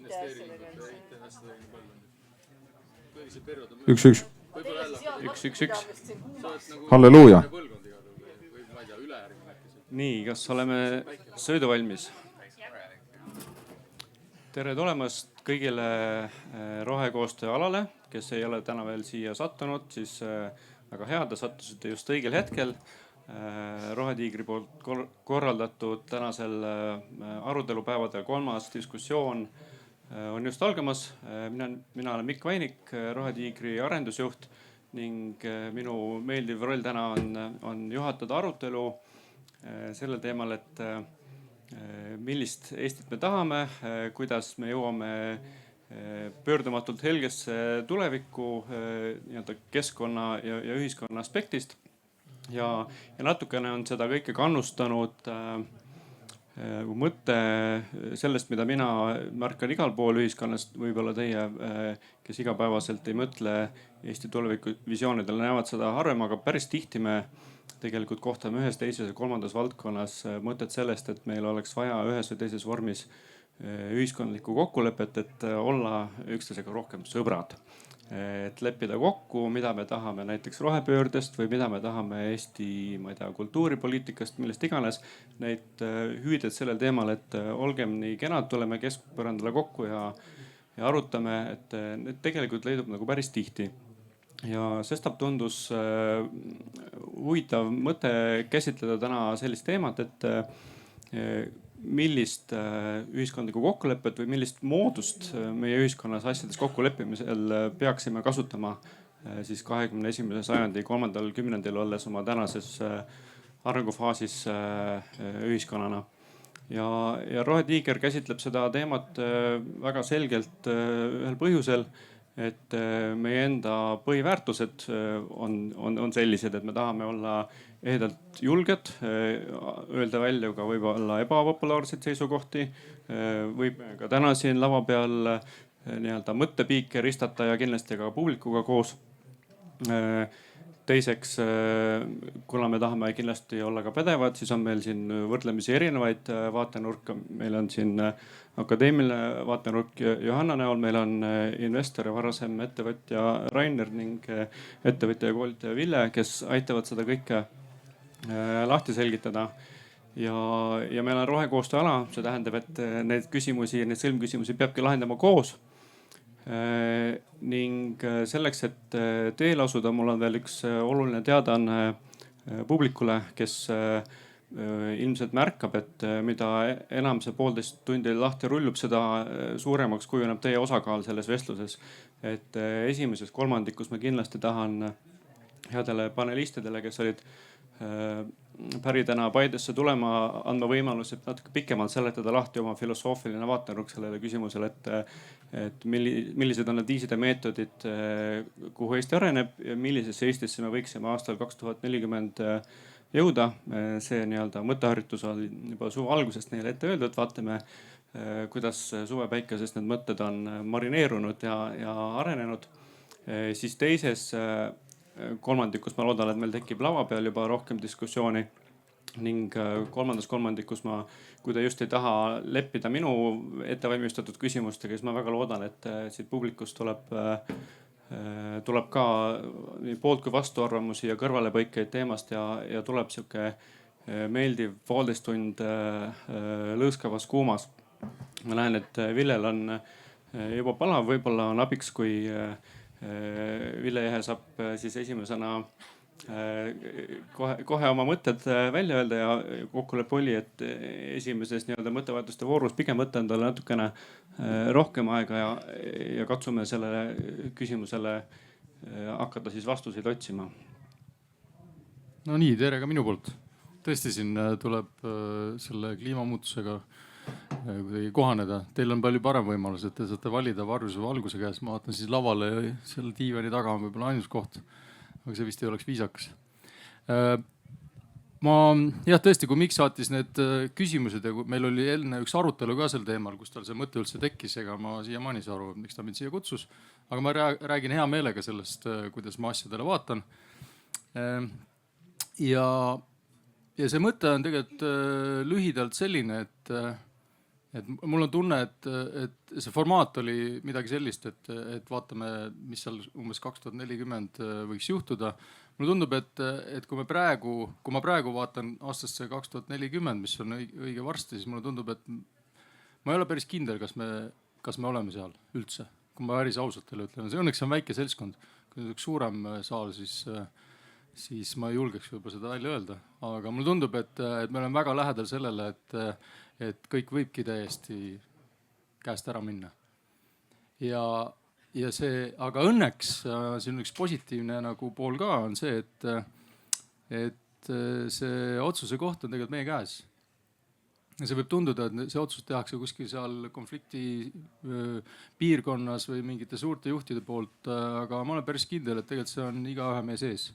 IT-asjadega. Üks. Halleluuja. Nii, kas oleme sõiduvalmis? Tere tulemast kõigile rohekoostöö alale, kes ei ole täna veel siia sattunud, siis väga hea, te sattusite just õigel hetkel. Rohetiigri poolt korraldatud tänasel arutelupäevadel 3. diskussioon on just algamas. Mina olen Mikk Vainik, Rohetiigri arendusjuht ning minu meeldiv roll täna on juhatada arutelu sellel teemal, et millist Eestit me tahame, kuidas me jõuame pöördumatult helgesse tulevikku keskkonna ja ühiskonna aspektist. Ja natukene on seda kõike kannustanud mõte sellest, mida mina märkan igal pool ühiskonnast. Võib-olla teie, kes igapäevaselt ei mõtle Eesti tuleviku visioonidele, näevad seda harvem, aga päris tihti me tegelikult kohtame ühes, teises ja kolmandas valdkonnas mõtet sellest, et meil oleks vaja ühes või teises vormis ühiskondlikku kokkulepet, et olla üksteisega rohkem sõbrad. Et leppida kokku, mida me tahame näiteks rohepöördest või mida me tahame Eesti, kultuuripoliitikast, millest iganes. Neid hüüded sellel teemal, et olgem nii kenad, tuleme keskpõrandale kokku ja arutame, et need tegelikult leidub nagu päris tihti. Ja sestap tundus huvitav mõte käsitleda täna sellist teemat, et millist ühiskondlikku kokkulepet või millist moodust meie ühiskonnas asjades kokkuleppimisel peaksime kasutama siis 21. sajandi 3. kümnendil olles oma tänases arengufaasis ühiskonnana. Ja Rohetiiger käsitleb seda teemat väga selgelt ühel põhjusel, et meie enda põhiväärtused on sellised, et me tahame olla ehedalt julged, öelda välja ka võib-olla ebapopulaarseid seisukohti. Võib ka täna siin lava peal mõttepiike ristata ja kindlasti ka publikuga koos. Teiseks, kuna me tahame kindlasti olla ka pädevad, siis on meil siin võrdlemisi erinevaid vaatenurka. Meil on siin akadeemiline vaatenurk Johanna näol, meil on investor ja varasem ettevõtja Rainer ning ettevõtja ja koolitaja Ville, kes aitavad seda kõike lahti selgitada. Ja meil on rohekoostöö ala, see tähendab, et neid sõlmküsimusi peabki lahendama koos. Ning selleks, et teele asuda, mul on veel üks oluline teadaanne publikule, kes ilmselt märkab, et mida enam see 1,5 tundi lahti rullub, seda suuremaks kujuneb teie osakaal selles vestluses. Et esimeses kolmandikus ma kindlasti tahan headele panelistidele, kes olid päri täna Paidesse tulema, andma võimaluse natuke pikemalt seletada lahti oma filosoofiline vaatenurk sellele küsimusele, et millised on need viisid ja meetodid, kuhu Eesti areneb ja millisesse Eestisse me võiksime aastal 2040 jõuda. See mõtteharjutus oli juba suve algusest neile ette öeldud. Vaatame, kuidas suvepäikesest need mõtted on marineerunud ja arenenud. Siis teises kolmandikus ma loodan, et meil tekib lava peal juba rohkem diskussiooni ning kolmandas kolmandikus kui te just ei taha leppida minu ettevalmistatud küsimustega, siis ma väga loodan, et siit publikust tuleb ka nii poolt kui vastuarvamusi ja kõrvalepõikeid teemast ja tuleb sihuke meeldiv 1,5 tund lõõskavas kuumas. Ma näen, et Villel on juba palav, võib-olla on abiks, kui Ville Jehe saab siis esimesena kohe oma mõtted välja öelda ja kokkulepe oli, et esimeses mõttevahetuste voorus pigem võtan talle natukene rohkem aega ja katsume sellele küsimusele hakata siis vastuseid otsima. No nii, tere ka minu poolt. Tõesti siin tuleb selle kliimamuutusega kuidagi kohaneda. Teil on palju parem võimalus, et te saate valida varjuse või valguse käes. Ma vaatan siis lavale ja selle diivani taga on võib-olla ainus koht. Aga see vist ei oleks viisakas. Tõesti, kui Mikk saatis need küsimused ja meil oli enne üks arutelu ka sel teemal, kus tal see mõte üldse tekkis, ega ma siiamaani ei saa aru, miks ta mind siia kutsus. Aga ma räägin hea meelega sellest, kuidas ma asjadele vaatan. Ja see mõte on tegelikult lühidalt selline, et mul on tunne, et see formaat oli midagi sellist, et vaatame, mis seal umbes 2040 võiks juhtuda. Mulle tundub, et kui ma praegu vaatan aastasse 2040, mis on õige varsti, siis mulle tundub, et ma ei ole päris kindel, kas me oleme seal üldse, kui ma päris ausalt teile ütlen. See õnneks on väike seltskond. Kui üks suurem saal, siis ma ei julgeks võib-olla seda välja öelda. Aga mulle tundub, et me oleme väga lähedal sellele, et kõik võibki täiesti käest ära minna. Ja see, aga õnneks siin üks positiivne nagu pool ka on see, et see otsuse koht on tegelikult meie käes. Ja see võib tunduda, et see otsus tehakse kuskil seal konflikti piirkonnas või mingite suurte juhtide poolt, aga ma olen päris kindel, et tegelikult see on igaühe meie sees.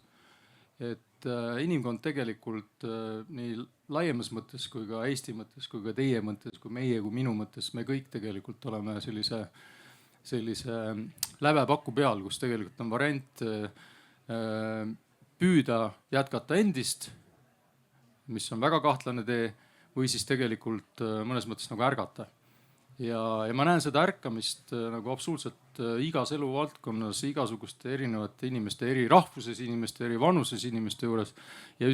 Et inimkond tegelikult nii laiemas mõttes kui ka Eesti mõttes, kui ka teie mõttes, kui meie, kui minu mõttes, me kõik tegelikult oleme sellise lävepaku peal, kus tegelikult on variant püüda jätkata endist, mis on väga kahtlane tee, või siis tegelikult mõnes mõttes nagu ärgata. Ja ma näen seda ärkamist nagu absoluutselt igas eluvaldkonnas, igasuguste erinevate inimeste, eri rahvuses inimeste, eri vanuses inimeste juures. Ja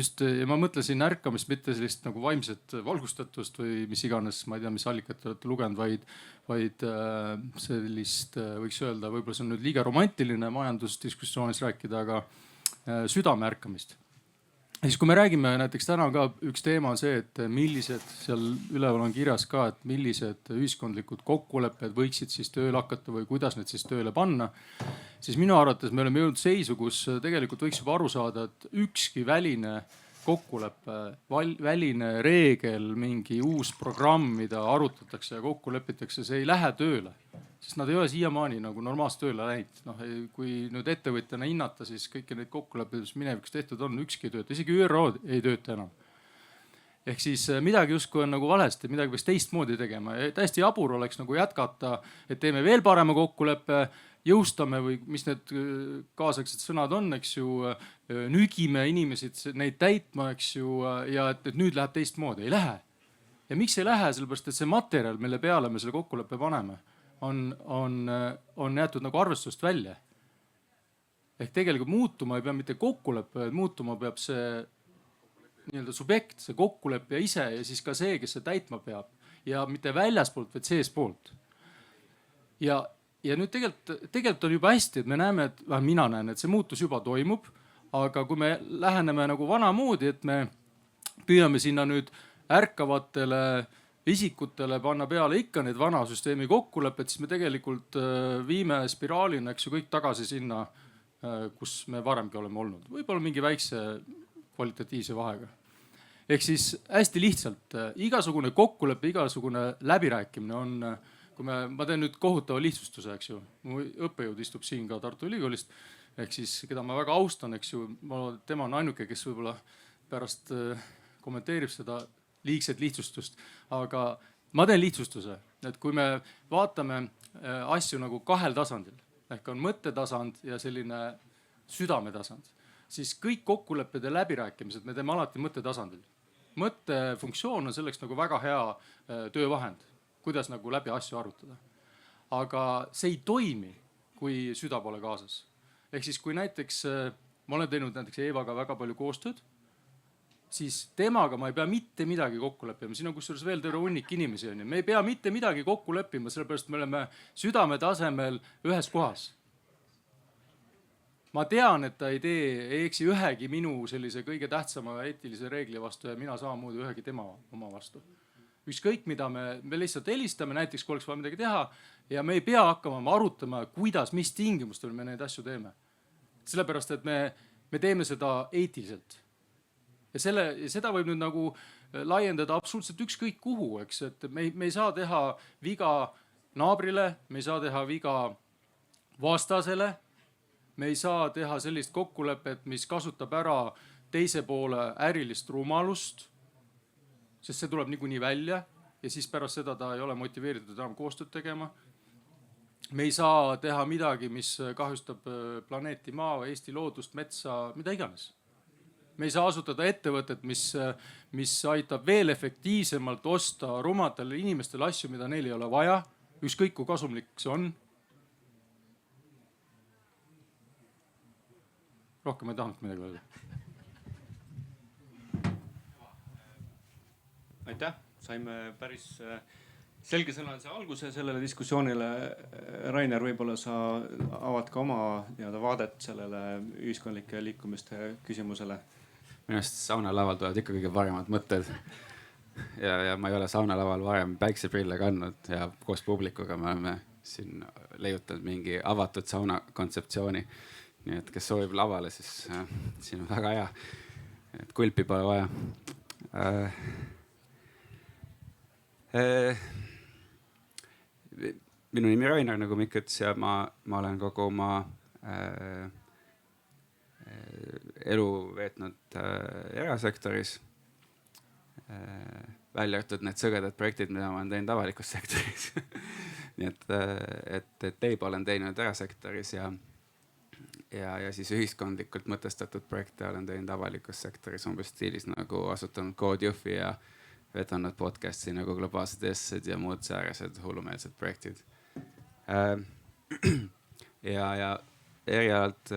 ma mõtlesin ärkamist mitte sellist nagu vaimset valgustatust või mis iganes, ma ei tea, mis allikat te olete lugenud, vaid sellist, võiks öelda, võib-olla see on nüüd liiga romantiline majandusdiskussioonis rääkida, aga südame ärkamist. Ja siis kui me räägime näiteks täna ka üks teema on see, et millised seal üleval on kirjas ka, et millised ühiskondlikud kokkulepped võiksid siis tööle hakata või kuidas need siis tööle panna. Siis minu arvates me oleme jõudnud seisu, kus tegelikult võiks juba aru saada, et ükski väline kokkulepe, väline reegel, mingi uus programm, mida arutatakse ja kokku lepitakse, see ei lähe tööle. Sest nad ei ole siiamaani nagu normaalselt tööle läinud. Kui nüüd ettevõtjana hinnata, siis kõiki neid kokkuleppeid, mis minevikus tehtud on, ükski ei tööta. Isegi ÜRO ei tööta enam. Ehk siis midagi justkui on nagu valesti, midagi võiks teistmoodi tegema. Ja täiesti jabur oleks nagu jätkata, et teeme veel parema kokkuleppe, jõustame või mis need kaasaegsed sõnad on, eks ju, nügime inimesi neid täitma, eks ju, ja et nüüd läheb teistmoodi. Ei lähe. Ja miks ei lähe? Sellepärast, et see materjal, mille peale me selle kokkuleppe paneme, on jäetud nagu arvestust välja. Ehk tegelikult muutuma ei pea mitte kokkuleppe, muutuma peab see nii-öelda subjekt, see kokkuleppija ise ja siis ka see, kes see täitma peab. Ja mitte väljaspoolt, vaid seespoolt. Ja nüüd tegelikult on juba hästi, et me näeme, et mina näen, et see muutus juba toimub. Aga kui me läheneme nagu vanamoodi, et me püüame sinna nüüd ärkavatele isikutele panna peale ikka need vana süsteemi kokkulepped, siis me tegelikult viime spiraalina, eks ju, kõik tagasi sinna, kus me varemgi oleme olnud. Võib-olla mingi väikse kvalitatiivse vahega. Ehk siis hästi lihtsalt igasugune kokkulepe, igasugune läbirääkimine on, kui ma teen nüüd kohutava lihtsustuse, eks ju. Mu õppejõud istub siin ka Tartu Ülikoolist, ehk siis keda ma väga austan, eks ju. Tema on ainuke, kes võib-olla pärast kommenteerib seda liigset lihtsustust, aga ma teen lihtsustuse, et kui me vaatame asju nagu kahel tasandil, ehk on mõttetasand ja selline südametasand, siis kõik kokkulepped ja läbirääkimised me teeme alati mõttetasandil. Mõttefunktsioon on selleks nagu väga hea töövahend, kuidas nagu läbi asju arutada. Aga see ei toimi, kui süda pole kaasas. Ehk siis kui näiteks, ma olen teinud näiteks Eevaga väga palju koostööd, siis temaga ma ei pea mitte midagi kokku leppima. Siin on kusjuures veel terve hunnik inimesi. Me ei pea mitte midagi kokku leppima, sellepärast me oleme südame tasemel ühes kohas. Ma tean, et ta ei eksi ühegi minu sellise kõige tähtsama eetilise reegli vastu ja mina samamoodi ühegi tema oma vastu. Ükskõik mida me lihtsalt helistame, näiteks kui oleks vaja midagi teha ja me ei pea hakkama arutama, kuidas, mis tingimustel me neid asju teeme. Sellepärast, et me teeme seda eetiliselt. Ja seda võib nüüd nagu laiendada absoluutselt ükskõik kuhu, eks, et me ei saa teha viga naabrile, me ei saa teha viga vastasele, me ei saa teha sellist kokkulepet, mis kasutab ära teise poole ärilist rumalust, sest see tuleb niikuinii välja ja siis pärast seda ta ei ole motiveeritud enam koostööd tegema. Me ei saa teha midagi, mis kahjustab planeeti Maa, Eesti loodust, metsa, mida iganes. me ei saa asutada ettevõtet, mis aitab veel efektiivsemalt osta rumatele inimestele asju, mida neil ei ole vaja. Ükskõik kui kasumlik see on. Rohkem ei tahtnud midagi öelda. Aitäh, saime päris selgesõnalise alguse sellele diskussioonile. Rainer, võib-olla sa avad ka oma vaadet sellele ühiskondlike liikumiste küsimusele. Minu arust saunalaval tulevad ikka kõige paremad mõtted. Ja ma ei ole saunalaval varem päikseprille kandnud ja koos publikuga me oleme siin leiutanud mingi avatud sauna kontseptsiooni. Nii et kes soovib lavale, siis siin on väga hea. Et kulpi pole vaja. Minu nimi Rainer, nagu Mikk ütles, ja ma olen kogu oma elu veetnud erasektoris. Välja arvatud need sõgedad projektid, mida ma olen teinud avalikus sektoris. Nii et teib olen teinud erasektoris ja siis ühiskondlikult mõtestatud projekte olen teinud avalikus sektoris umbes stiilis nagu asutanud Code Juhfi ja vedanud podcasti nagu Globaalsed Eestsed ja muud säärased hullumeelsed projektid. Ja erialalt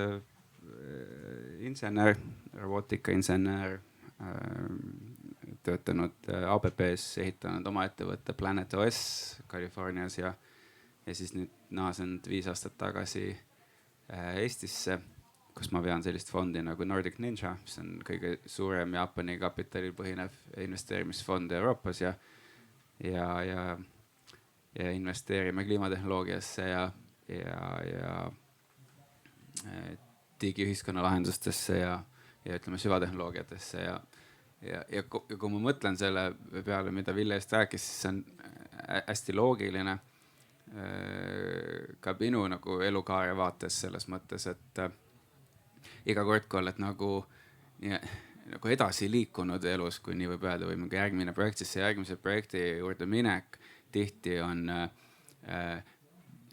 insener, robootikainsener, töötanud ABB-s, ehitanud oma ettevõtte Planet OS Californias ja siis nüüd naasend 5 aastat tagasi Eestisse, kus ma vean sellist fondi nagu Nordic Ninja, mis on kõige suurem Jaapani kapitalil põhinev investeerimisfond Euroopas ja investeerime kliimatehnoloogiasse ja digiühiskonna lahendustesse ja ütleme süvatehnoloogiatesse ja kui ma mõtlen selle peale, mida Ville just rääkis, siis see on hästi loogiline ka minu nagu elukaare vaates selles mõttes, et iga kord, kui oled nagu edasi liikunud elus, kui nii võib öelda, või mingi järgmine projekt, siis see järgmise projekti juurde minek tihti on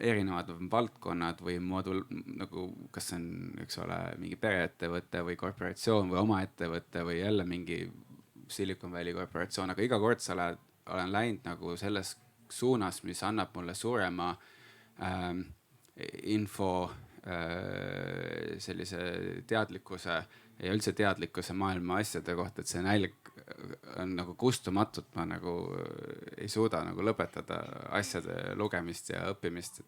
erinevad valdkonnad või moodul, nagu kas on, üks ole, mingi pereettevõte või korporatsioon või oma ettevõte või jälle mingi Silicon Valley korporatsioon, aga iga kord olen läinud nagu selles suunas, mis annab mulle suurema info sellise teadlikkuse ja üldse teadlikkuse maailma asjade kohta, et see nälg on nagu kustumatut, ma nagu ei suuda nagu lõpetada asjade lugemist ja õppimist,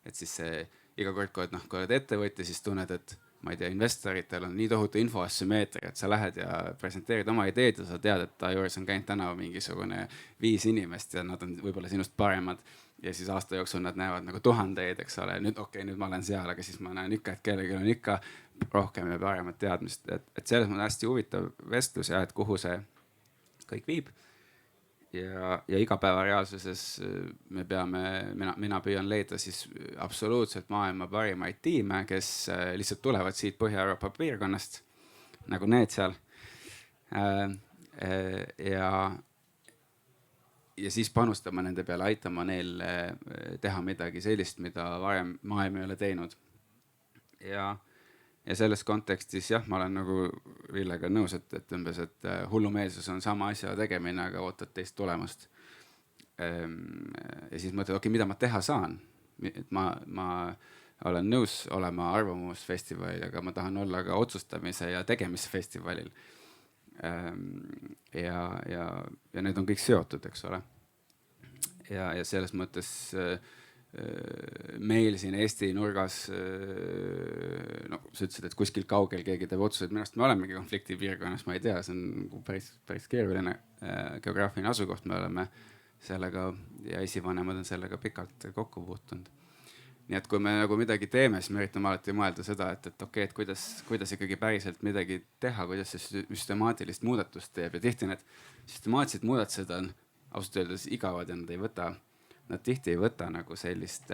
et siis see iga kord, kui oled ettevõtja, siis tunned, et ma ei tea, investoritel on nii tohutu infoasümmeetria, et sa lähed ja presenteerid oma ideed ja sa tead, et ta juures on käinud täna mingisugune 5 inimest ja nad on võib-olla sinust paremad. Ja siis aasta jooksul nad näevad nagu 1000, eks ole. Nüüd nüüd ma olen seal, aga siis ma näen ikka, et kellelgi on ikka rohkem ja paremat teadmist. Et selles on hästi huvitav vestlus ja et kuhu see kõik viib. Ja igapäeva reaalsuses mina püüan leida siis absoluutselt maailma parimaid tiime, kes lihtsalt tulevad siit Põhja-Euroopa piirkonnast, nagu need seal. Ja siis panustama nende peale, aitama neil teha midagi sellist, mida varem maailm ei ole teinud. Ja selles kontekstis jah, ma olen nagu Villega nõus, et hullumeelsus on sama asja tegemine, aga ootad teist tulemust. Ja siis mõtled, okei, mida ma teha saan? Et ma olen nõus olema arvamusfestivalil, aga ma tahan olla ka otsustamise ja tegemisfestivalil. Ja need on kõik seotud, eks ole. Ja selles mõttes meil siin Eesti nurgas, no sa ütlesid, et kuskil kaugel keegi teeb otsused, minu arust me olemegi konflikti piirkonnas, ma ei tea, see on päris keeruline geograafiline asukoht, me oleme sellega ja esivanemad on sellega pikalt kokku puutunud. Nii et kui me nagu midagi teeme, siis me üritame alati mõelda seda, et okei, et kuidas ikkagi päriselt midagi teha, kuidas see süstemaatilist muudatust teeb ja tihti need süstemaatilised muudatused on ausalt öeldes igavad ja nad tihti ei võta nagu sellist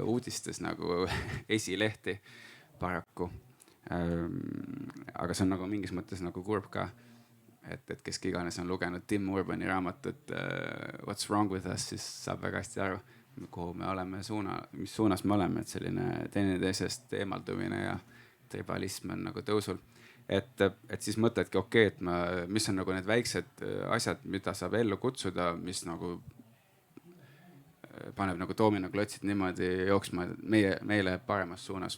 uudistes nagu esilehti paraku. Aga see on nagu mingis mõttes nagu kurb ka, et keski iganes on lugenud Tim Urbani raamatut What's Wrong With Us, siis saab väga hästi aru, kuhu me oleme mis suunas me oleme, et selline teineteisest eemaldumine ja tribalism on nagu tõusul. et siis mõtledki, okei, et mis on nagu need väiksed asjad, mida saab ellu kutsuda, mis nagu paneb nagu doominoklotsid niimoodi jooksma meile paremas suunas.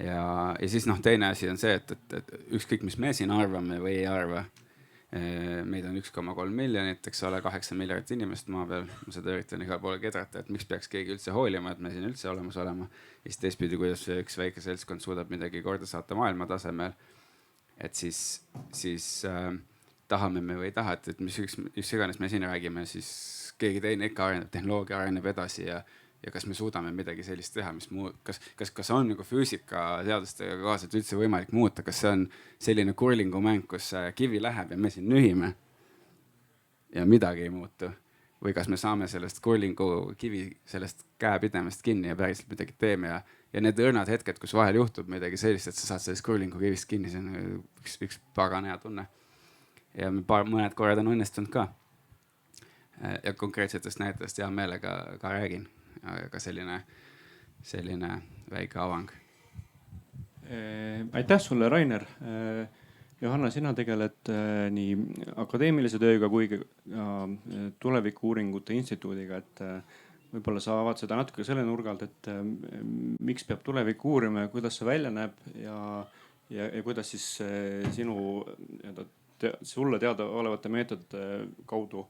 Ja siis teine asi on see, et ükskõik, mis me siin arvame või ei arva, meid on 1,3 miljonit, eks ole, 8 miljardit inimest maa peal. Ma seda üritan igal poole kedrata, et miks peaks keegi üldse hoolima, et me siin üldse olemas olema. Ja siis teistpidi, kuidas üks väike seltskond suudab midagi korda saata maailma tasemel. Et siis tahame me või ei taha, et mis iganes me siin räägime, siis keegi teine ikka areneb, tehnoloogia areneb edasi ja kas me suudame midagi sellist teha, kas on nagu füüsikaseadustega kaaselt üldse võimalik muuta, kas see on selline kurlingumäng, kus kivi läheb ja me siin nühime ja midagi ei muutu. Või kas me saame sellest kurlingu kivi sellest käepidemast kinni ja päriselt midagi teeme ja need õrnad hetked, kus vahel juhtub midagi sellist, et sa saad sellest kurlingu kivist kinni, see on üks pagan hea tunne. Ja mõned korrad on õnnestunud ka. Ja konkreetsetest näitest hea meelega ka räägin. Aga selline väike avang. Aitäh sulle, Rainer. Johanna, sina tegeled nii akadeemilise tööga kui ka Tulevikuuuringute Instituudiga. Et võib-olla sa avad seda natuke selle nurgalt, et miks peab tulevikku uurima ja kuidas see välja näeb ja kuidas siis sulle teada olevate meetodite kaudu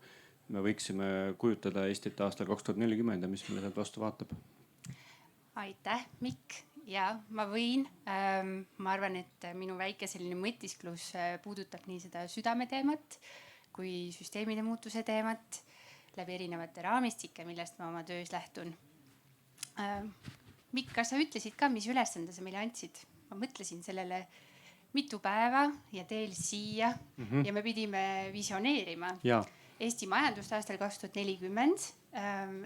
me võiksime kujutada Eestit aastal 2040 ja mis meile sealt vastu vaatab? Aitäh, Mikk. Ja ma võin. Ma arvan, et minu väike selline mõtisklus puudutab nii seda südameteemat kui süsteemide muutuse teemat läbi erinevate raamistike, millest ma oma töös lähtun. Mikk, kas sa ütlesid ka, mis ülesande sa meile andsid? Ma mõtlesin sellele mitu päeva ja teel siia ja me pidime visioneerima. Ja. Eesti majandust aastal 2040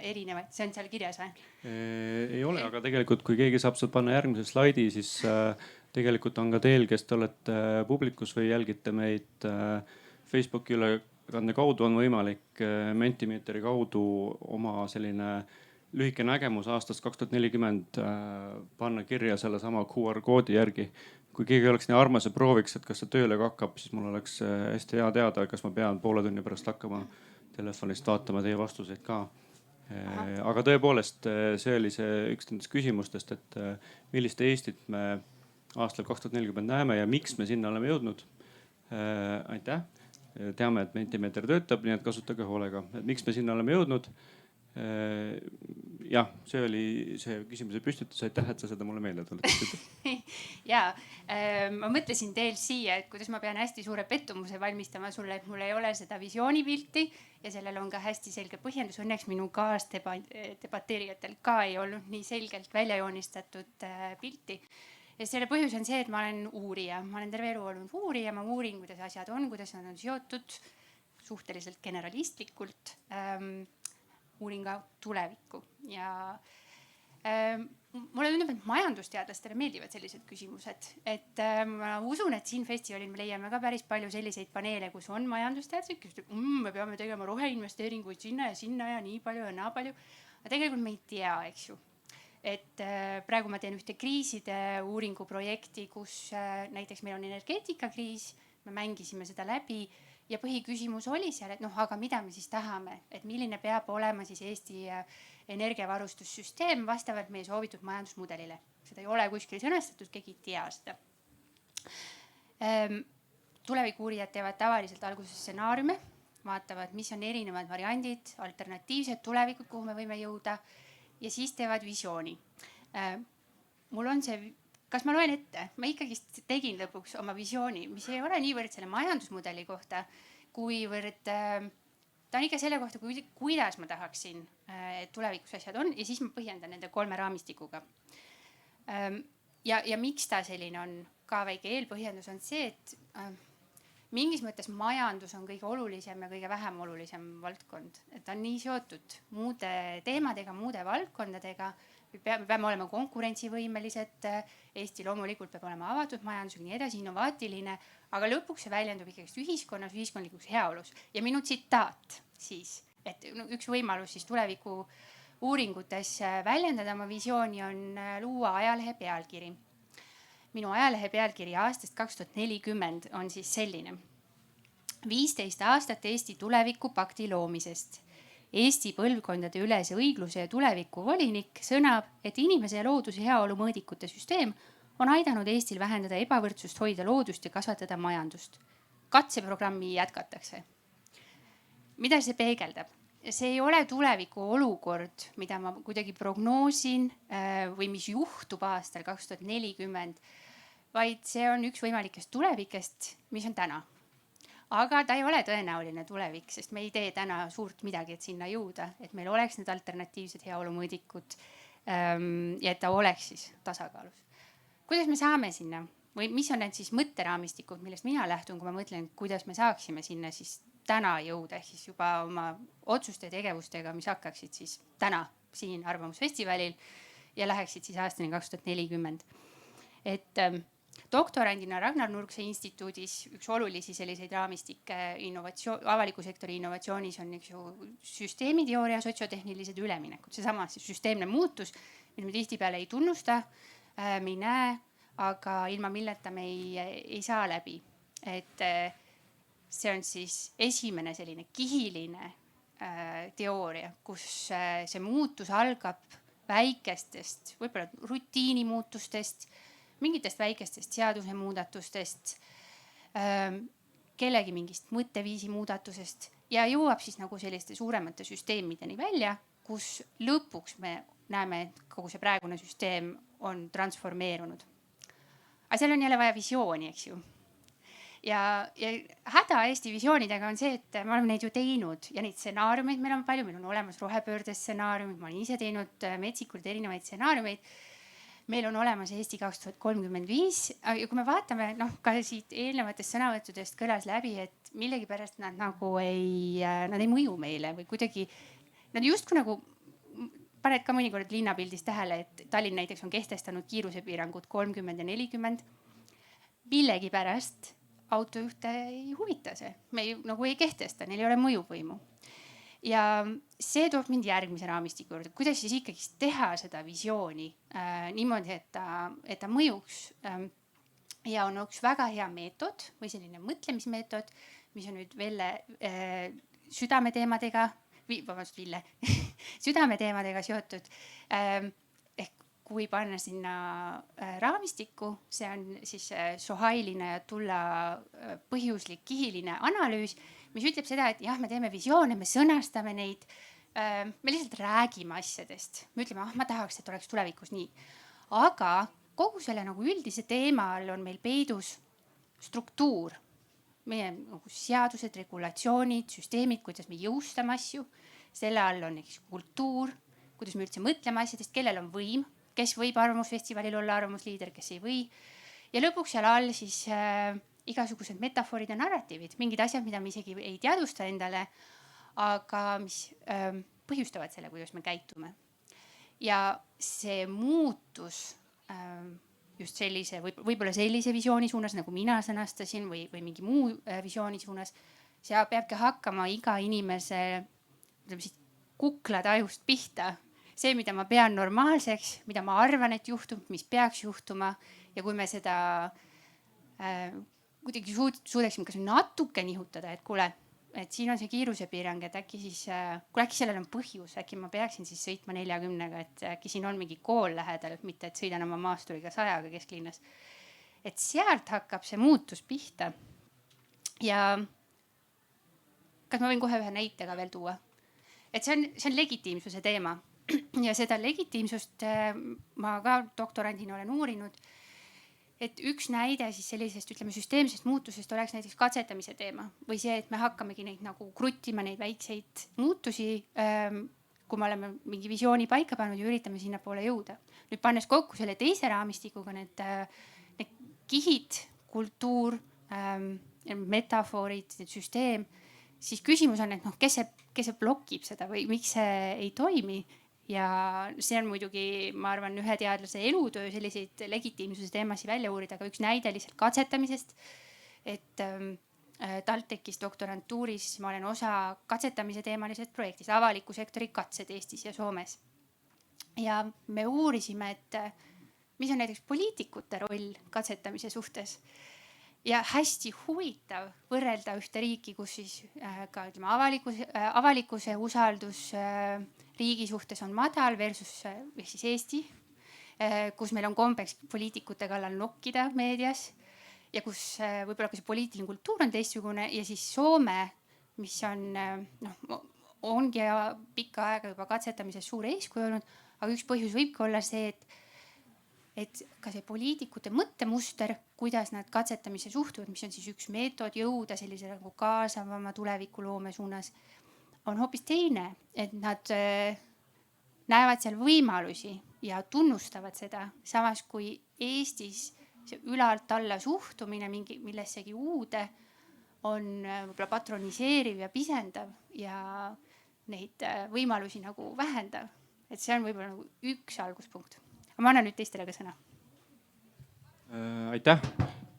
erinevaid, see on seal kirjas või? Ei ole, aga tegelikult kui keegi saab sealt panna järgmise slaidi, siis tegelikult on ka teil, kes te olete publikus või jälgite meid Facebooki ülekande kaudu, on võimalik Mentimeeteri kaudu oma selline lühike nägemus aastast 2040 panna kirja selle sama QR koodi järgi. Kui keegi oleks nii armas ja prooviks, et kas see tööle hakkab, siis mul oleks hästi hea teada, kas ma pean poole tunni pärast hakkama telefonist vaatama teie vastuseid ka. Aga tõepoolest, see oli see üks nendest küsimustest, et millist Eestit me aastal 2040 näeme ja miks me sinna oleme jõudnud. Aitäh. Teame, et Mentimeeter töötab, nii et kasutage hoolega. Miks me sinna oleme jõudnud? Jah, see oli see küsimuse püstitus. Aitäh, et sa seda mulle meelde tuletasid. Ja, ma mõtlesin teel siia, et kuidas ma pean hästi suure pettumuse valmistama sulle, et mul ei ole seda visioonipilti ja sellel on ka hästi selge põhjendus. Õnneks minu kaasdebateerijatel ka ei olnud nii selgelt välja joonistatud pilti. Ja selle põhjus on see, et ma olen uurija. Ma olen terve elu olnud uurija, ma uurin, kuidas asjad on, kuidas nad on seotud suhteliselt generalistlikult. Uurin ka tulevikku ja mulle tundub, et majandusteadlastele meeldivad sellised küsimused. Et ma usun, et siin festivalil me leiame ka päris palju selliseid paneele, kus on majandusteadlased, kes ütleb, me peame tegema roheinvesteeringuid sinna ja nii palju ja naa palju. Aga tegelikult me ei tea, eks ju. Et praegu ma teen ühte kriiside uuringuprojekti, kus näiteks meil on energeetikakriis, me mängisime seda läbi. Ja põhiküsimus oli seal, et aga mida me siis tahame, et milline peab olema siis Eesti energiavarustussüsteem vastavalt meie soovitud majandusmudelile. Seda ei ole kuskil sõnastatud, keegi ei tea seda. Tulevikuurijad teevad tavaliselt alguses stsenaariume, vaatavad, mis on erinevad variandid, alternatiivsed tulevikud, kuhu me võime jõuda ja siis teevad visiooni. Mul on see... Kas ma loen ette? Ma ikkagi tegin lõpuks oma visiooni, mis ei ole niivõrd selle majandusmudeli kohta, kuivõrd ta on ikka selle kohta, kuidas ma tahaksin, et tulevikus asjad on ja siis ma põhjendan nende 3 raamistikuga. Ja miks ta selline on? Ka väike eelpõhjendus on see, et mingis mõttes majandus on kõige olulisem ja kõige vähem olulisem valdkond. Et ta on nii seotud muude teemadega, muude valdkondadega. Me peame olema konkurentsivõimelised. Eesti loomulikult peab olema avatud majandusega, nii edasi, innovaatiline, aga lõpuks see väljendub ikkagi ühiskonnas, ühiskondlikus heaolus. Ja minu tsitaat siis, et üks võimalus siis tuleviku uuringutes väljendada oma visiooni on luua ajalehe pealkiri. minu ajalehe pealkiri aastast 2040 on siis selline. 15 aastat Eesti tulevikupakti loomisest. Eesti põlvkondade ülese õigluse ja tuleviku volinik sõnab, et inimese ja looduse heaolu mõõdikute süsteem on aidanud Eestil vähendada ebavõrdsust, hoida loodust ja kasvatada majandust. Katseprogrammi jätkatakse. Mida see peegeldab? See ei ole tuleviku olukord, mida ma kuidagi prognoosin või mis juhtub aastal 2040, vaid see on üks võimalikest tulevikest, mis on täna. Aga ta ei ole tõenäoline tulevik, sest me ei tee täna suurt midagi, et sinna jõuda, et meil oleks need alternatiivsed heaolumõõdikud ja et ta oleks siis tasakaalus. Kuidas me saame sinna või mis on need siis mõtteraamistikud, millest mina lähtun, kui ma mõtlen, kuidas me saaksime sinna siis täna jõuda, ehk siis juba oma otsuste ja tegevustega, mis hakkaksid siis täna siin Arvamusfestivalil ja läheksid siis aastani 2040. Et doktorandina Ragnar Nurkse instituudis üks olulisi selliseid raamistikke avaliku sektori innovatsioonis on üks ju süsteemiteooria, sotsiotehnilised üleminekud. Seesama süsteemne muutus, mida me tihtipeale ei tunnusta, me ei näe, aga ilma milleta me ei saa läbi. Et see on siis esimene selline kihiline teooria, kus see muutus algab väikestest, võib-olla rutiinimuutustest, mingitest väikestest seadusemuudatustest, kellegi mingist mõtteviisi muudatusest ja jõuab siis nagu selliste suuremate süsteemideni välja, kus lõpuks me näeme, et kogu see praegune süsteem on transformeerunud. Aga seal on jälle vaja visiooni, eks ju. Ja häda Eesti visioonidega on see, et me oleme neid ju teinud ja neid stsenaariumeid meil on palju, meil on olemas rohepöörde stsenaariumid, ma olen ise teinud metsikult erinevaid stsenaariumeid. Meil on olemas Eesti 2035 ja kui me vaatame, ka siit eelnevatest sõnavõttudest kõlas läbi, et millegipärast nad nagu nad ei mõju meile või kuidagi, nad justkui nagu paned ka mõnikord linnapildis tähele, et Tallinn näiteks on kehtestanud kiirusepiirangud 30 ja 40. Millegipärast autojuhte ei huvita see. Me nagu ei kehtesta, neil ei ole mõjuvõimu. Ja see toob mind järgmise raamistiku juurde. Kuidas siis ikkagi teha seda visiooni niimoodi, et ta mõjuks. Ja on üks väga hea meetod või selline mõtlemismeetod, mis on nüüd Velle südameteemadega seotud. Kui panna sinna raamistikku, see on siis sohailine ja tulla põhjuslik kihiline analüüs, mis ütleb seda, et jah, me teeme visioone, me sõnastame neid, me lihtsalt räägime asjadest. Me ütleme, ma tahaks, et oleks tulevikus nii. Aga kogu selle nagu üldise teema all on meil peidus struktuur. Meie nagu seadused, regulatsioonid, süsteemid, kuidas me jõustame asju. Selle all on kultuur, kuidas me üldse mõtleme asjadest, kellel on võim, kes võib Arvamusfestivalil olla arvamusliider, kes ei või. Ja lõpuks seal all siis igasugused metafoorid ja narratiivid, mingid asjad, mida me isegi ei teadvusta endale, aga mis põhjustavad selle, kuidas me käitume. Ja see muutus just sellise, võib-olla sellise visiooni suunas, nagu mina sõnastasin või mingi muu visiooni suunas, see peabki hakkama iga inimese kuklatajust pihta. See, mida ma pean normaalseks, mida ma arvan, et juhtub, mis peaks juhtuma ja kui me seda kuidagi suudeksime kas natuke nihutada, et kuule, et siin on see kiirusepiirang, et äkki sellel on põhjus, äkki ma peaksin siis sõitma 40-ga, et äkki siin on mingi kool lähedal, mitte et sõidan oma maasturiga 100-ga kesklinnas. Et sealt hakkab see muutus pihta. Ja kas ma võin kohe ühe näitega veel tuua? Et see on legitiimsuse teema. Ja seda legitiimsust ma ka doktorandina olen uurinud, et üks näide siis sellisest, ütleme, süsteemsest muutusest oleks näiteks katsetamise teema või see, et me hakkamegi neid nagu kruttima neid väikseid muutusi, kui me oleme mingi visiooni paika pannud ja üritame sinna poole jõuda. Nüüd pannes kokku selle teise raamistikuga need kihid, kultuur, metafoorid, süsteem, siis küsimus on, et kes see blokib seda või miks see ei toimi. Ja see on muidugi, ma arvan, ühe teadlase elutöö selliseid legitiimsuse teemasid välja uurida, aga üks näide lihtsalt katsetamisest. Et TalTechis doktorantuuris ma olen osa katsetamise teemalisest projektist, avaliku sektori katsed Eestis ja Soomes. Ja me uurisime, et mis on näiteks poliitikute roll katsetamise suhtes. Ja hästi huvitav võrrelda ühte riiki, kus siis ka ütleme avalikkuse usaldus riigi suhtes on madal versus ehk siis Eesti, kus meil on kombeks poliitikute kallal nokkida meedias ja kus võib-olla ka see poliitiline kultuur on teistsugune, ja siis Soome, mis on ongi pikka aega juba katsetamises suur eeskuju olnud, aga üks põhjus võibki olla see, et ka see poliitikute mõttemuster, kuidas nad katsetamise suhtuvad, mis on siis üks meetod jõuda sellise nagu kaasavama tulevikuloome suunas, on hoopis teine, et nad näevad seal võimalusi ja tunnustavad seda. Samas kui Eestis see ülalt alla suhtumine millessegi uude on võib-olla patroniseeriv ja pisendav ja neid võimalusi nagu vähendav. Et see on võib-olla nagu üks alguspunkt. Aga ma annan nüüd teistele ka sõna. Aitäh.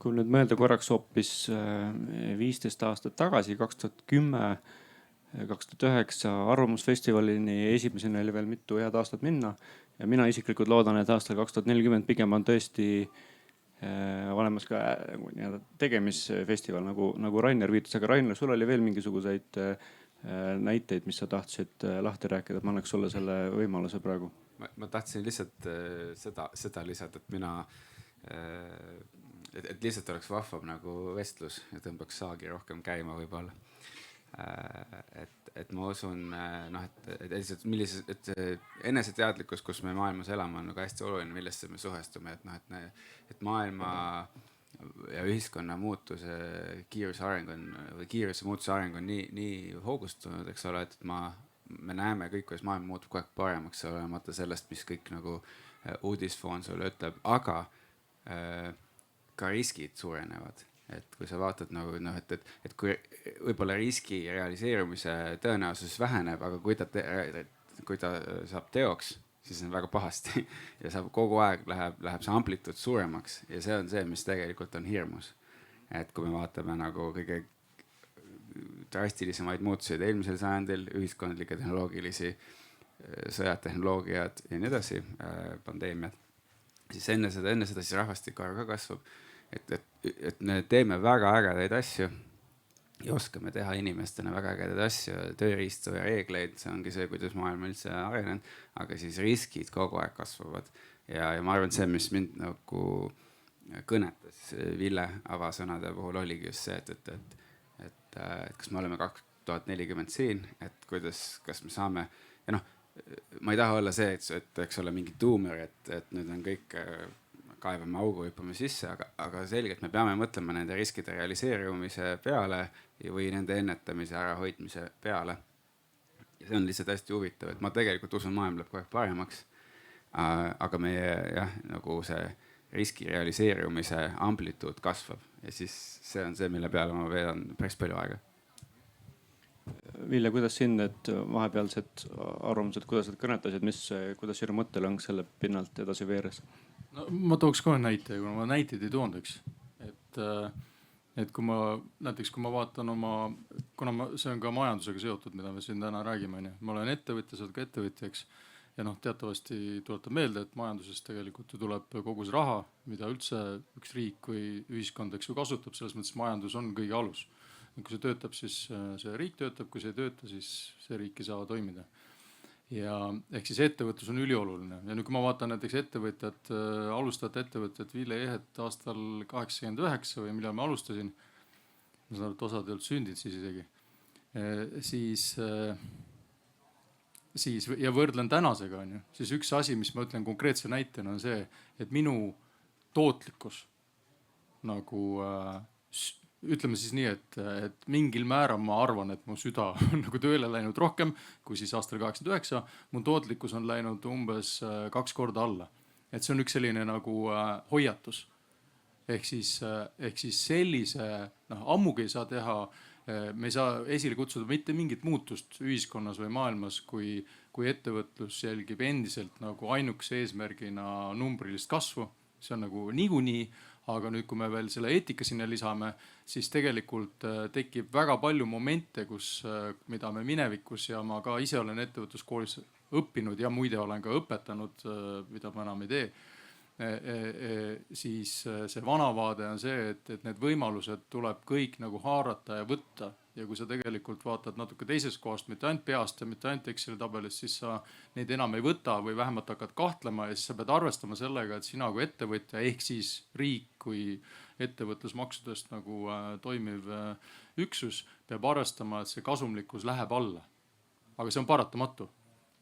Kui nüüd mõelda korraks hoopis 15 aastat tagasi, 2010, 2009 Arvamusfestivalini esimesena oli veel mitu head aastat minna. Ja mina isiklikult loodan, et aastal 2040 pigem on tõesti olemas ka tegemisfestival, nagu Rainer viitas. Aga Rainer, sul oli veel mingisuguseid näiteid, mis sa tahtsid lahti rääkida, et ma annaks sulle selle võimaluse praegu. Ma tahtsin lihtsalt seda lisada, et lihtsalt oleks vahvam nagu vestlus ja tõmbaks saagi rohkem käima võib-olla. Et ma usun, et eneseteadlikkus, kus me maailmas elame, on nagu hästi oluline, millesse me suhestume. Et maailma ja ühiskonna muutuse kiiruse muutuse areng on nii hoogustunud, eks ole, et me näeme kõik, kuidas maailm muutub kogu aeg paremaks, olemata sellest, mis kõik nagu uudisfoon sulle ütleb, aga ka riskid suurenevad. Et kui sa vaatad et kui võib-olla riski realiseerumise tõenäosus väheneb, aga kui ta saab teoks, siis on väga pahasti ja saab kogu aeg läheb see amplituud suuremaks ja see on see, mis tegelikult on hirmus. Et kui me vaatame nagu kõige drastilisemaid muutuseid eelmisel sajandil, ühiskondlikke tehnoloogilisi sõjatehnoloogiad ja nii edasi, pandeemiad, siis enne seda siis rahvastiku arv ka kasvab. Et me teeme väga ägedaid asju ja oskame teha inimestena väga ägedaid asju, tööriistu ja reegleid, see ongi see, kuidas maailm üldse arenenud, aga siis riskid kogu aeg kasvavad. Ja ma arvan, see, mis mind nagu kõnetas Ville avasõnade puhul oligi just see, et kas me oleme 2040 siin, et kas me saame, ja ma ei taha olla see, et eks ole mingi tuumer, et nüüd on kõik kaevame augu, hüppame sisse, aga selgelt me peame mõtlema nende riskide realiseerumise peale või nende ennetamise ärahoidmise peale. Ja see on lihtsalt hästi huvitav, et ma tegelikult usun, maailm läheb kogu aeg paremaks, aga meie nagu see riski realiseerumise amplituud kasvab ja siis see on see, mille peale ma veedan päris palju aega. Ville, kuidas sind need vahepealsed arvamused, kuidas nad kõnetasid, kuidas sinu mõttelõng selle pinnalt edasi veeres? No, ma tooks kohe näite, kuna ma näiteid ei toonud, eks. Et kui ma vaatan kuna see on ka majandusega seotud, mida me siin täna räägime, ma olen ettevõtja, sa oled ka ettevõtjaks ja teatavasti tuletab meelde, et majanduses tegelikult ju tuleb kogu see raha, mida üldse üks riik või ühiskond kasutab, selles mõttes majandus on kõige alus. Kui see töötab, siis see riik töötab, kui see ei tööta, siis see riik ei saa toimida. Ja ehk siis ettevõtlus on ülioluline. Ja nüüd kui ma vaatan näiteks alustajate ettevõtjat Ville Ehet aastal 89 või millal ma alustasin, ma saan aru, et osad ei olnud sündinud siis isegi, siis ja võrdlen tänasega, siis üks asi, mis ma ütlen konkreetse näitena on see, et minu tootlikkus nagu ütleme siis nii, et mingil määral ma arvan, et mu süda on nagu tööle läinud rohkem kui siis aastal 89. Mu tootlikkus on läinud umbes 2 korda alla. Et see on üks selline nagu hoiatus. Ehk siis sellise, ammugi ei saa teha, me ei saa esile kutsuda mitte mingit muutust ühiskonnas või maailmas, kui ettevõtlus jälgib endiselt nagu ainukese eesmärgina numbrilist kasvu. See on nagu niikuinii. Aga nüüd, kui me veel selle eetika sinna lisame, siis tegelikult tekib väga palju momente, mida me minevikus ja ma ka ise olen ettevõtluskoolis õppinud ja muide olen ka õpetanud, mida ma enam ei tee. siis see vana vaade on see, et need võimalused tuleb kõik nagu haarata ja võtta. Ja kui sa tegelikult vaatad natuke teisest kohast, mitte ainult peast ja mitte ainult Exceli tabelist, siis sa neid enam ei võta või vähemalt hakkad kahtlema ja siis sa pead arvestama sellega, et sina kui ettevõtja ehk siis riik kui ettevõtlusmaksudest nagu toimiv üksus peab arvestama, et see kasumlikkus läheb alla. Aga see on paratamatu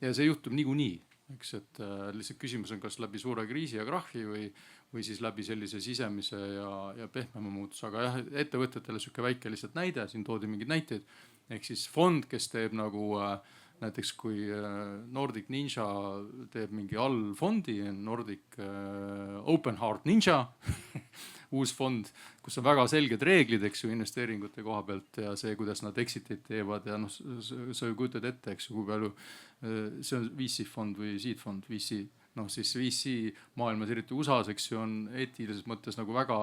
ja see juhtub niikuinii, eks, et lihtsalt küsimus on, kas läbi suure kriisi ja krahhi või siis läbi sellise sisemise ja pehmema muutuse. Aga jah, ettevõtetele sihuke väike lihtsalt näide, siin toodi mingid näiteid. Ehk siis fond, kes teeb nagu näiteks kui Nordic Ninja teeb mingi allfondi, Nordic Open Heart Ninja, uus fond, kus on väga selged reeglid, eks ju, investeeringute koha pealt ja see, kuidas nad exit'id teevad ja sa ju kujutad ette, eks ju, kui palju see on VC fond või seed fond, VC. Siis VC maailmas, eriti USAs, eks ju, on eetilises mõttes nagu väga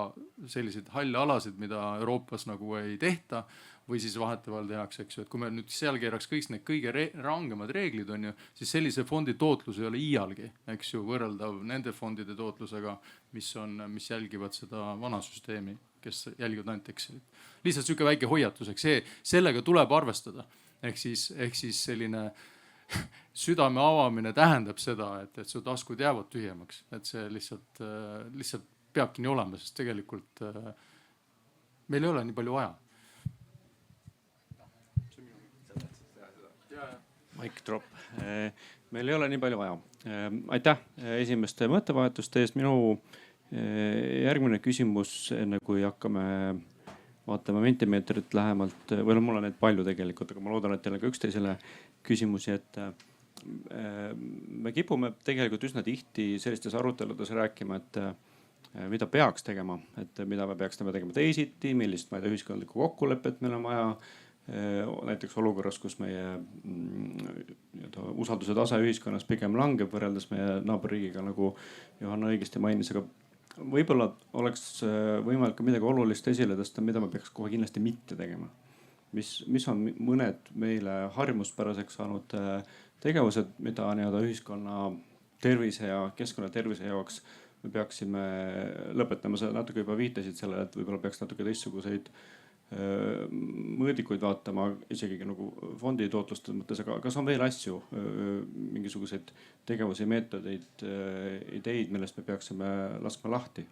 selliseid halle alasid, mida Euroopas nagu ei tehta või siis vahetevahel tehakse, eks ju. Et kui me nüüd seal keeraks kõik need kõige rangemad reeglid on ju, siis sellise fondi tootlus ei ole iialgi, eks ju, võrreldav nende fondide tootlusega, mis jälgivad seda vana süsteemi, kes jälgivad ainult Excelit. Lihtsalt sihuke väike hoiatus, eks sellega tuleb arvestada. Ehk siis selline südame avamine tähendab seda, et su taskud jäävad tühjemaks, et see lihtsalt peabki nii olema, sest tegelikult meil ei ole nii palju vaja. Mic drop. Meil ei ole nii palju vaja. Aitäh esimeste mõttevahetuste eest. Minu järgmine küsimus, enne kui hakkame vaatame Mentimeetrit lähemalt, või mul on neid palju tegelikult, aga ma loodan, et teil on ka üksteisele küsimusi, et me kipume tegelikult üsna tihti sellistes aruteludes rääkima, et mida peaks tegema, et mida me peaks tegema teisiti, millist ühiskondlikku kokkulepet meil on vaja. Näiteks olukorras, kus meie usalduse tase ühiskonnas pigem langeb võrreldes meie naaberriigiga, nagu Johanna õigesti mainis, aga võib-olla oleks võimalik ka midagi olulist esile tõsta, mida me peaks kohe kindlasti mitte tegema. Mis on mõned meile harjumuspäraseks saanud tegevused, mida ühiskonna tervise ja keskkonna tervise jaoks me peaksime lõpetama. Sa natuke juba viitasid sellele, et võib-olla peaks natuke teistsuguseid mõõdikuid vaatama, isegi nagu fondi tootluste mõttes, aga kas on veel asju, mingisuguseid tegevusi, meetodeid, ideid, millest me peaksime laskma lahti?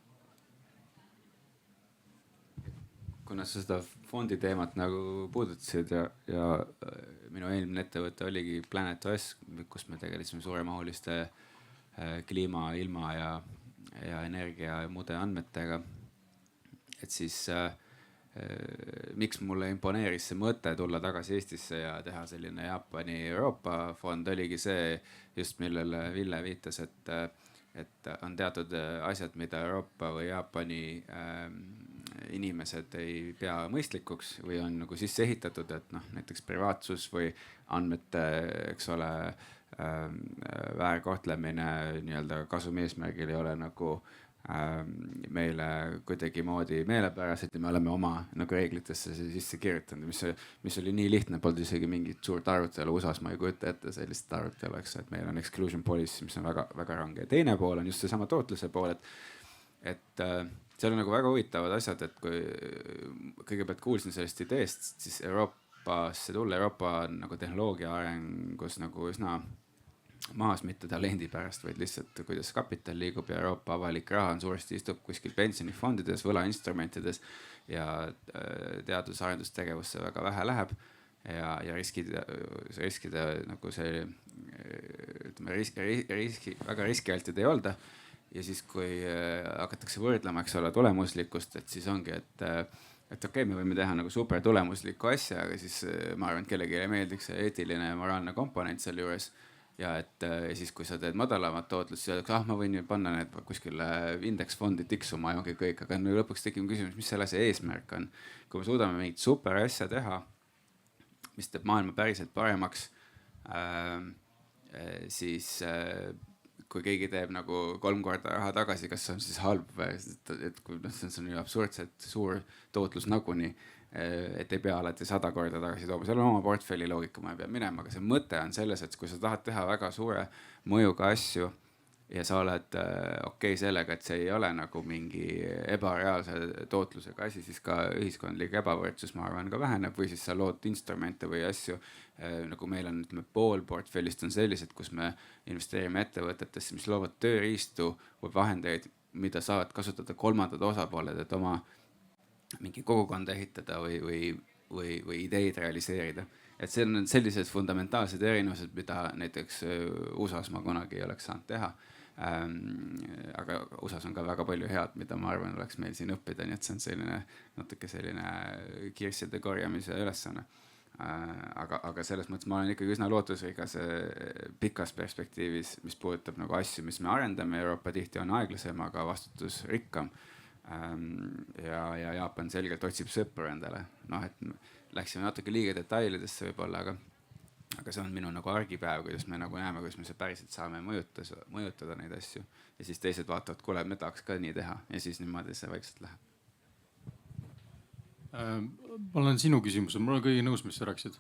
Kuna sa seda fondi teemat nagu puudutasid ja minu eelmine ettevõte oligi Planet OS, kus me tegelesime suuremahuliste kliima, ilma ja energia ja muude andmetega, et siis miks mulle imponeeris see mõte tulla tagasi Eestisse ja teha selline Jaapani Euroopa fond, oligi see just, millele Ville viitas, et on teatud asjad, mida Euroopa või Jaapani inimesed ei pea mõistlikuks või on nagu sisse ehitatud, et näiteks privaatsus või andmete, eks ole, väärkohtlemine nii-öelda kasumi eesmärgil ei ole nagu meile kuidagi moodi meelepärased ja me oleme oma nagu reeglitesse sisse kirjutanud, mis oli nii lihtne, polnud isegi mingit suurt arutelu. USAs ma ei kujuta ette sellist arutelu, eks, et meil on exclusion policy, mis on väga, väga range. Teine pool on just seesama tootluse pool, et seal on nagu väga huvitavad asjad, et kui kõigepealt kuulsin sellest ideest, siis Euroopasse tulla, Euroopa nagu tehnoloogia arengus nagu üsna maas, mitte talendi pärast, vaid lihtsalt kuidas kapital liigub ja Euroopa avalik raha on suuresti istub kuskil pensionifondides, võlainstrumentides ja teadus-arendustegevusse väga vähe läheb ja riskide nagu see, ütleme, väga riskialtid ei olda. Ja siis, kui hakatakse võrdlema, eks ole, tulemuslikkust, et siis ongi, et okei, me võime teha nagu super tulemuslikku asja, aga siis ma arvan, et kellegi ei meeldiks see eetiline ja moraalne komponent seal juures. Ja siis, kui sa teed madalamat tootlust, siis ma võin ju panna need kuskile indeksfondi tiksuma ja ongi kõik, aga lõpuks tekib küsimus, mis selle asja eesmärk on. Kui me suudame mingit super asja teha, mis teeb maailma päriselt paremaks, siis kui keegi teeb nagu 3 korda raha tagasi, kas see on siis halb või, et kui see on ju absurdselt suur tootlus naguni, et ei pea alati 100 korda tagasi tooma. Seal on oma portfelli loogika, ma ei pea minema, aga see mõte on selles, et kui sa tahad teha väga suure mõjuga asju ja sa oled okei sellega, et see ei ole nagu mingi ebareaalse tootlusega asi, siis ka ühiskondlik ebavõrdsus, ma arvan, ka väheneb või siis sa lood instrumente või asju. Nagu meil on, ütleme, pool portfellist on sellised, kus me investeerime ettevõtetesse, mis loovad tööriistu või vahendeid, mida saavad kasutada kolmandad osapooled, et oma mingi kogukonda ehitada või ideid realiseerida. Et see on sellised fundamentaalsed erinevused, mida näiteks USA-s ma kunagi ei oleks saanud teha. Aga USA-s on ka väga palju head, mida ma arvan, oleks meil siin õppida, nii et see on natuke selline kirsside korjamise ülesanne. Aga selles mõttes ma olen ikkagi üsna lootusrikas pikas perspektiivis, mis puudutab nagu asju, mis me arendame. Euroopa tihti on aeglasem, aga vastutusrikkam. Ja Jaapan selgelt otsib sõpru endale. Et läksime natuke liiga detailidesse võib-olla, aga see on minu nagu argipäev, kuidas me nagu näeme, kuidas me päriselt saame mõjutada neid asju. Ja siis teised vaatavad, kuule, me tahaks ka nii teha. Ja siis niimoodi see vaikselt läheb. Ma olen sinu küsimusel, mul olen kõigi nõus, mis sa rääkisid.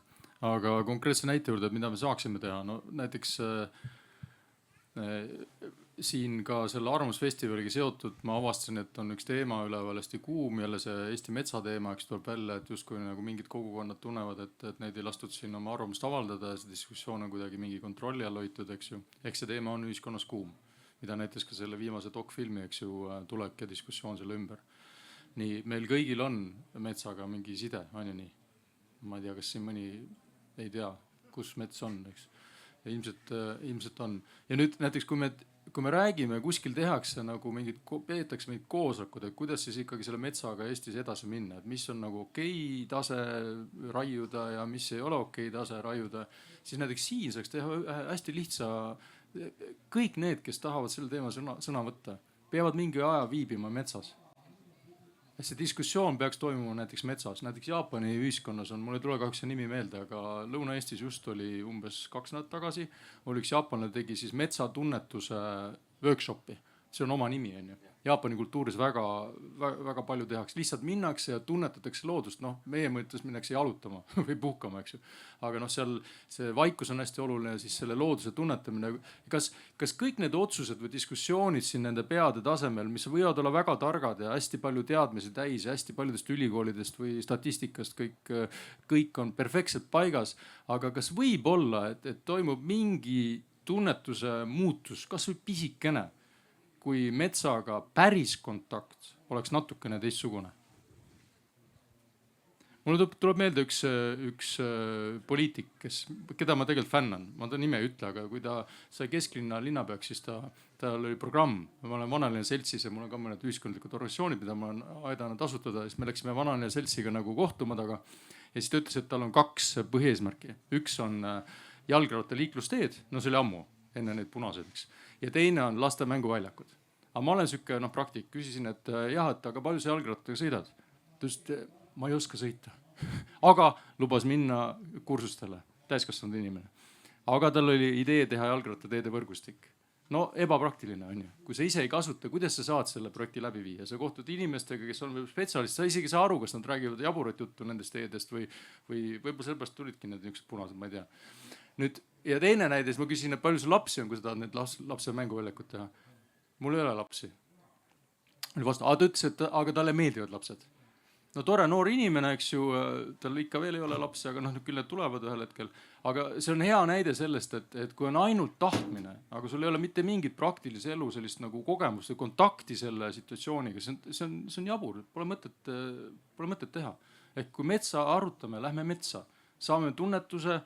Aga konkreetse näite juurde, mida me saaksime teha. No näiteks siin ka selle arvamusfestivaliga seotud ma avastasin, et on üks teema üleval hästi kuum, jälle see Eesti metsateema, eks tuleb välja, et justkui nagu mingid kogukonnad tunnevad, et neid ei lastud siin oma arvamust avaldada ja see diskussioon on kuidagi mingi kontrolli all hoitud, eks ju. Eks see teema on ühiskonnas kuum, mida näiteks ka selle viimase dokfilmi, eks ju, tulek ja diskussioon selle ümber. Nii, meil kõigil on metsaga mingi side, on ju nii? Ma ei tea, kas siin mõni ei tea, kus mets on, eks. Ja ilmselt on. Ja nüüd näiteks, kui me räägime, kuskil tehakse nagu peetakse mingid koosolekud, et kuidas siis ikkagi selle metsaga Eestis edasi minna, et mis on nagu okei tase raiuda ja mis ei ole okei tase raiuda, siis näiteks siin saaks teha hästi lihtsa, kõik need, kes tahavad selle teema sõna võtta, peavad mingi aja viibima metsas. See diskussioon peaks toimuma näiteks metsas. Näiteks Jaapani ühiskonnas on, mul ei tule kahjuks see nimi meelde, aga Lõuna-Eestis just oli umbes 2 nädalat tagasi, oli üks jaapanlane tegi siis metsatunnetuse workshopi. See on oma nimi, on ju. Jaapani kultuuris väga palju tehakse. Lihtsalt minnakse ja tunnetatakse loodust. Meie mõttes minnakse jalutama või puhkama, eks ju. Aga seal see vaikus on hästi oluline ja siis selle looduse tunnetamine. Kas kõik need otsused või diskussioonid siin nende peade tasemel, mis võivad olla väga targad ja hästi palju teadmisi täis ja hästi paljudest ülikoolidest või statistikast kõik on perfektselt paigas. Aga kas võib olla, et toimub mingi tunnetuse muutus, kas või pisikene, kui metsaga päris kontakt oleks natukene teistsugune? Mulle tuleb meelde üks poliitik, keda ma tegelikult fännan. Ma ta nime ei ütle, aga kui ta sai kesklinna linnapeaks, siis tal oli programm. Ma olen Vanalinna seltsis ja mul on ka mõned ühiskondlikud organisatsioonid, mida ma olen aidanud asutada. Siis me läksime Vanalinna seltsiga nagu kohtuma taga. Ja siis ta ütles, et tal on 2 põhieesmärki. Üks on jalgratta liiklusteed, no see oli ammu, enne neid punased, eks. Ja teine on laste mänguväljakud. Aga ma olen sükke praktik, küsisin, et jah, et aga palju sa jalgrattaga sõidad? Ta ütles, et ma ei oska sõita. Aga lubas minna kursustele, täiskasvanud inimene. Aga tal oli idee teha jalgrattateede võrgustik. No ebapraktiline on ju. Kui sa ise ei kasuta, kuidas sa saad selle projekti läbi viia? Sa kohtud inimestega, kes on spetsialist, sa isegi saa aru, kas nad räägivad jaburat juttu nendest teedest või võib-olla sellepärast tulidki need niisugused punased, ma ei tea. Nüüd, ja teine näide, siis ma küsisin, et palju sul lapsi on, kui sa tahad need lapse mänguväljakut teha? Mul ei ole lapsi. Ta ütles, et aga talle meeldivad lapsed. No tore noor inimene, eks ju, tal ikka veel ei ole lapsi, aga küll need tulevad ühel hetkel. Aga see on hea näide sellest, et kui on ainult tahtmine, aga sul ei ole mitte mingit praktilise elu sellist nagu kogemust või kontakti selle situatsiooniga, see on jabur, pole mõtet teha. Ehk kui metsa arutame, lähme metsa, saame tunnetuse,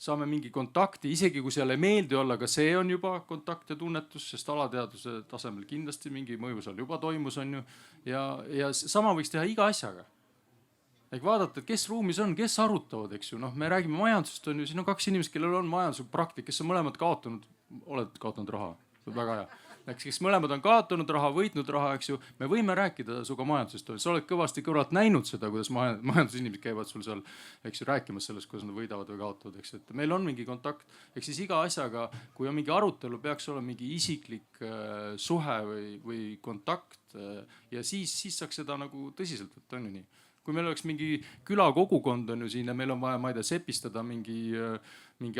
saame mingi kontakti, isegi kui seal ei meeldi olla, aga see on juba kontakt ja tunnetus, sest alateaduse tasemel kindlasti mingi mõju seal juba toimus, on ju. Ja sama võiks teha iga asjaga. Ehk vaadata, et kes ruumis on, kes arutavad, eks ju. Me räägime majandusest, on ju, siin on 2 inimest, kellel on majanduspraktik, kes on mõlemad oled kaotanud raha. See on väga hea. Kes mõlemad on kaotanud raha, võitnud raha, eks ju. Me võime rääkida suga majandusest. Sa oled kõvasti kõrvalt näinud seda, kuidas majandusinimesed käivad sul seal, eks ju, rääkimas sellest, kuidas nad võidavad või kaotavad, eks. Et meil on mingi kontakt. Eks siis iga asjaga, kui on mingi arutelu, peaks olla mingi isiklik suhe või kontakt ja siis saaks seda nagu tõsiselt võtta, on ju nii. Kui meil oleks mingi külakogukond on ju siin ja meil on vaja, ma ei tea, sepistada mingi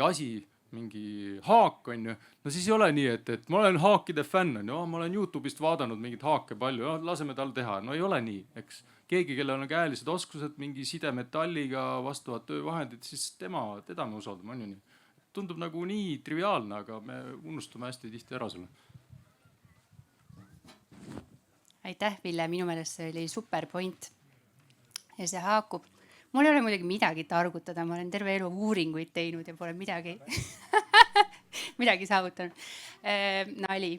asi mingi haak on ju. No siis ei ole nii, et ma olen haakide fänn on ju, ma olen Youtube'ist vaadanud mingeid haake palju, laseme tal teha. No ei ole nii, eks. Keegi, kellel on käelised oskused, mingi sidemetalliga, vastavad töövahendid, siis teda me usaldame, on ju nii. Tundub nagu nii triviaalne, aga me unustame hästi tihti ära selle. Aitäh, Ville, minu meelest see oli super point. Ja see haakub. Mul ei ole muidugi midagi targutada, ma olen terve elu uuringuid teinud ja pole midagi saavutanud. Nali.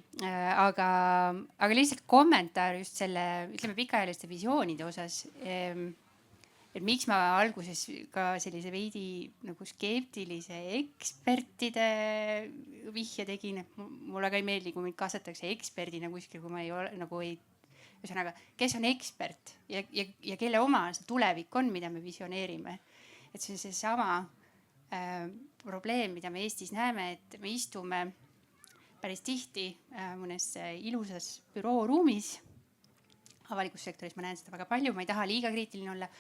Aga lihtsalt kommentaar just selle, ütleme, pikaajaliste visioonide osas. Et miks ma alguses ka sellise veidi nagu skeptilise ekspertide vihje tegin, et mulle ka ei meeldi, kui mind kasvatakse eksperdina kuskil, kui ma ei ole nagu ühesõnaga, kes on ekspert ja kelle oma see tulevik on, mida me visioneerime. Et see on seesama probleem, mida me Eestis näeme, et me istume päris tihti mõnes ilusas bürooruumis. Avalikus sektoris ma näen seda väga palju, ma ei taha liiga kriitiline olla,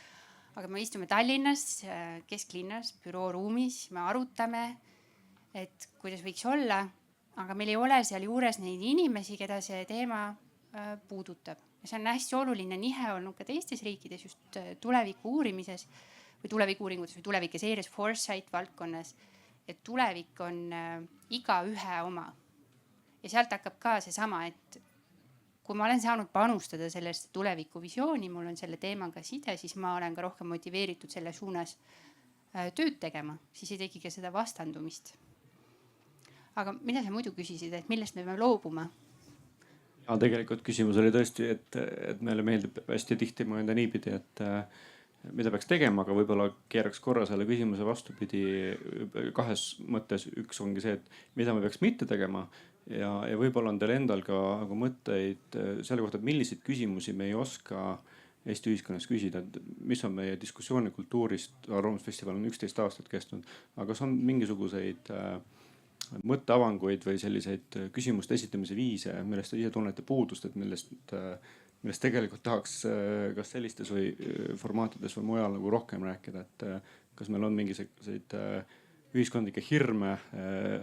aga me istume Tallinnas, kesklinnas, bürooruumis, me arutame, et kuidas võiks olla, aga meil ei ole seal juures neid inimesi, keda see teema puudutab. Ja see on hästi oluline nihe olnud ka teistes riikides just tuleviku uurimises või tuleviku uuringutes või tulevike seerias foresight valdkonnas. Et tulevik on igaühe oma. Ja sealt hakkab ka seesama, et kui ma olen saanud panustada sellest tuleviku visiooni, mul on selle teemaga side, siis ma olen ka rohkem motiveeritud selle suunas tööd tegema. Siis ei teki ka seda vastandumist. Aga mida sa muidu küsisid, et millest me peame loobuma? Ja tegelikult küsimus oli tõesti, et meile meeldib hästi tihti mõelda niipidi, et mida peaks tegema, aga võib-olla keeraks korra selle küsimuse vastupidi kahes mõttes. Üks ongi see, et mida me peaks mitte tegema ja võib-olla on teil endal ka mõtteid selle kohta, et milliseid küsimusi me ei oska Eesti ühiskonnas küsida, mis on meie diskussioonikultuurist. Arvamusfestival on 11 aastat kestnud, aga kas on mingisuguseid mõtteavanguid või selliseid küsimuste esitamise viise, millest te ise tunnete puudust, et millest tegelikult tahaks kas sellistes või formaatides või mujal nagu rohkem rääkida, et kas meil on mingisuguseid ühiskondlikke hirme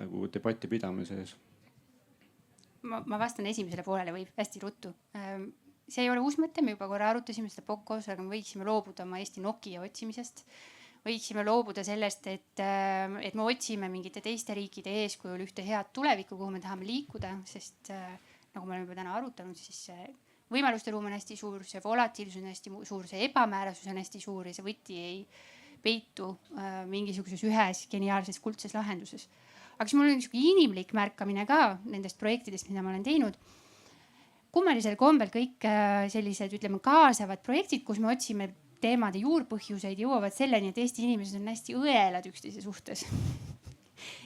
nagu debatti pidamise ees? Ma vastan esimesele poolele või hästi ruttu. See ei ole uus mõte, me juba korra arutasime seda POKOs, aga me võiksime loobuda oma Eesti Nokia otsimisest. Võiksime loobuda sellest, et me otsime mingite teiste riikide eeskujul ühte head tulevikku, kuhu me tahame liikuda, sest nagu me oleme juba täna arutanud, siis võimaluste ruum on hästi suur, see volatiilsus on hästi suur, see ebamäärasus on hästi suur ja see võti ei peitu mingisuguses ühes geniaalses kuldses lahenduses. Aga siis mul on niisugune inimlik märkamine ka nendest projektidest, mida ma olen teinud. Kummalisel kombel kõik sellised, ütleme, kaasavad projektid, kus me otsime teemade juurpõhjuseid, jõuavad selleni, et Eesti inimesed on hästi õelad üksteise suhtes.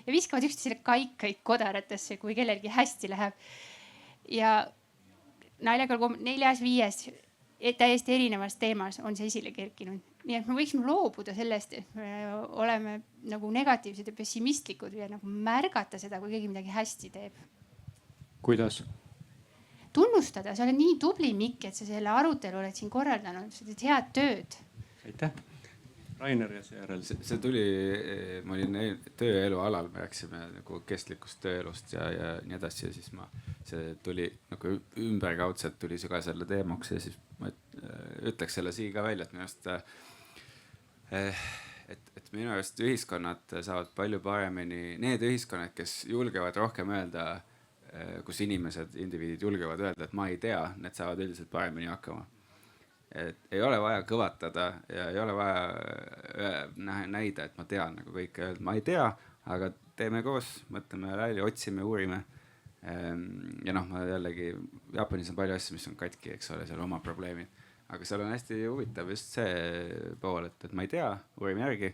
Ja viskavad üksteisele kaikaid kodaratesse, kui kellelgi hästi läheb. Ja naljaga 4-5 täiesti erinevas teemas on see esile kerkinud. Nii et me võiksime loobuda sellest, et me oleme nagu negatiivsed ja pessimistlikud ja nagu märgata seda, kui keegi midagi hästi teeb. Kuidas? Tunnustada, sa oled nii tubli, Mikk, et sa selle arutelu oled siin korraldanud, sa teed head tööd. Aitäh. Rainer ja seejärel. See tuli, ma olin tööelu alal, me rääkisime nagu kestlikust tööelust ja nii edasi ja siis see tuli nagu ümberkaudselt tuli see ka selle teemaks ja siis ma ütleks selle siia ka välja, et minu arust ühiskonnad saavad palju paremini, need ühiskonnad, kes julgevad rohkem öelda, kus inimesed, indiviidid julgevad öelda, et ma ei tea, need saavad üldiselt paremini hakkama. Et ei ole vaja kõvatada ja ei ole vaja näida, et ma tean nagu kõike öelda. Ma ei tea, aga teeme koos, mõtleme välja, otsime, uurime. Ja ma jällegi, Jaapanis on palju asju, mis on katki, eks ole, seal oma probleemid. Aga seal on hästi huvitav just see pool, et ma ei tea, uurime järgi.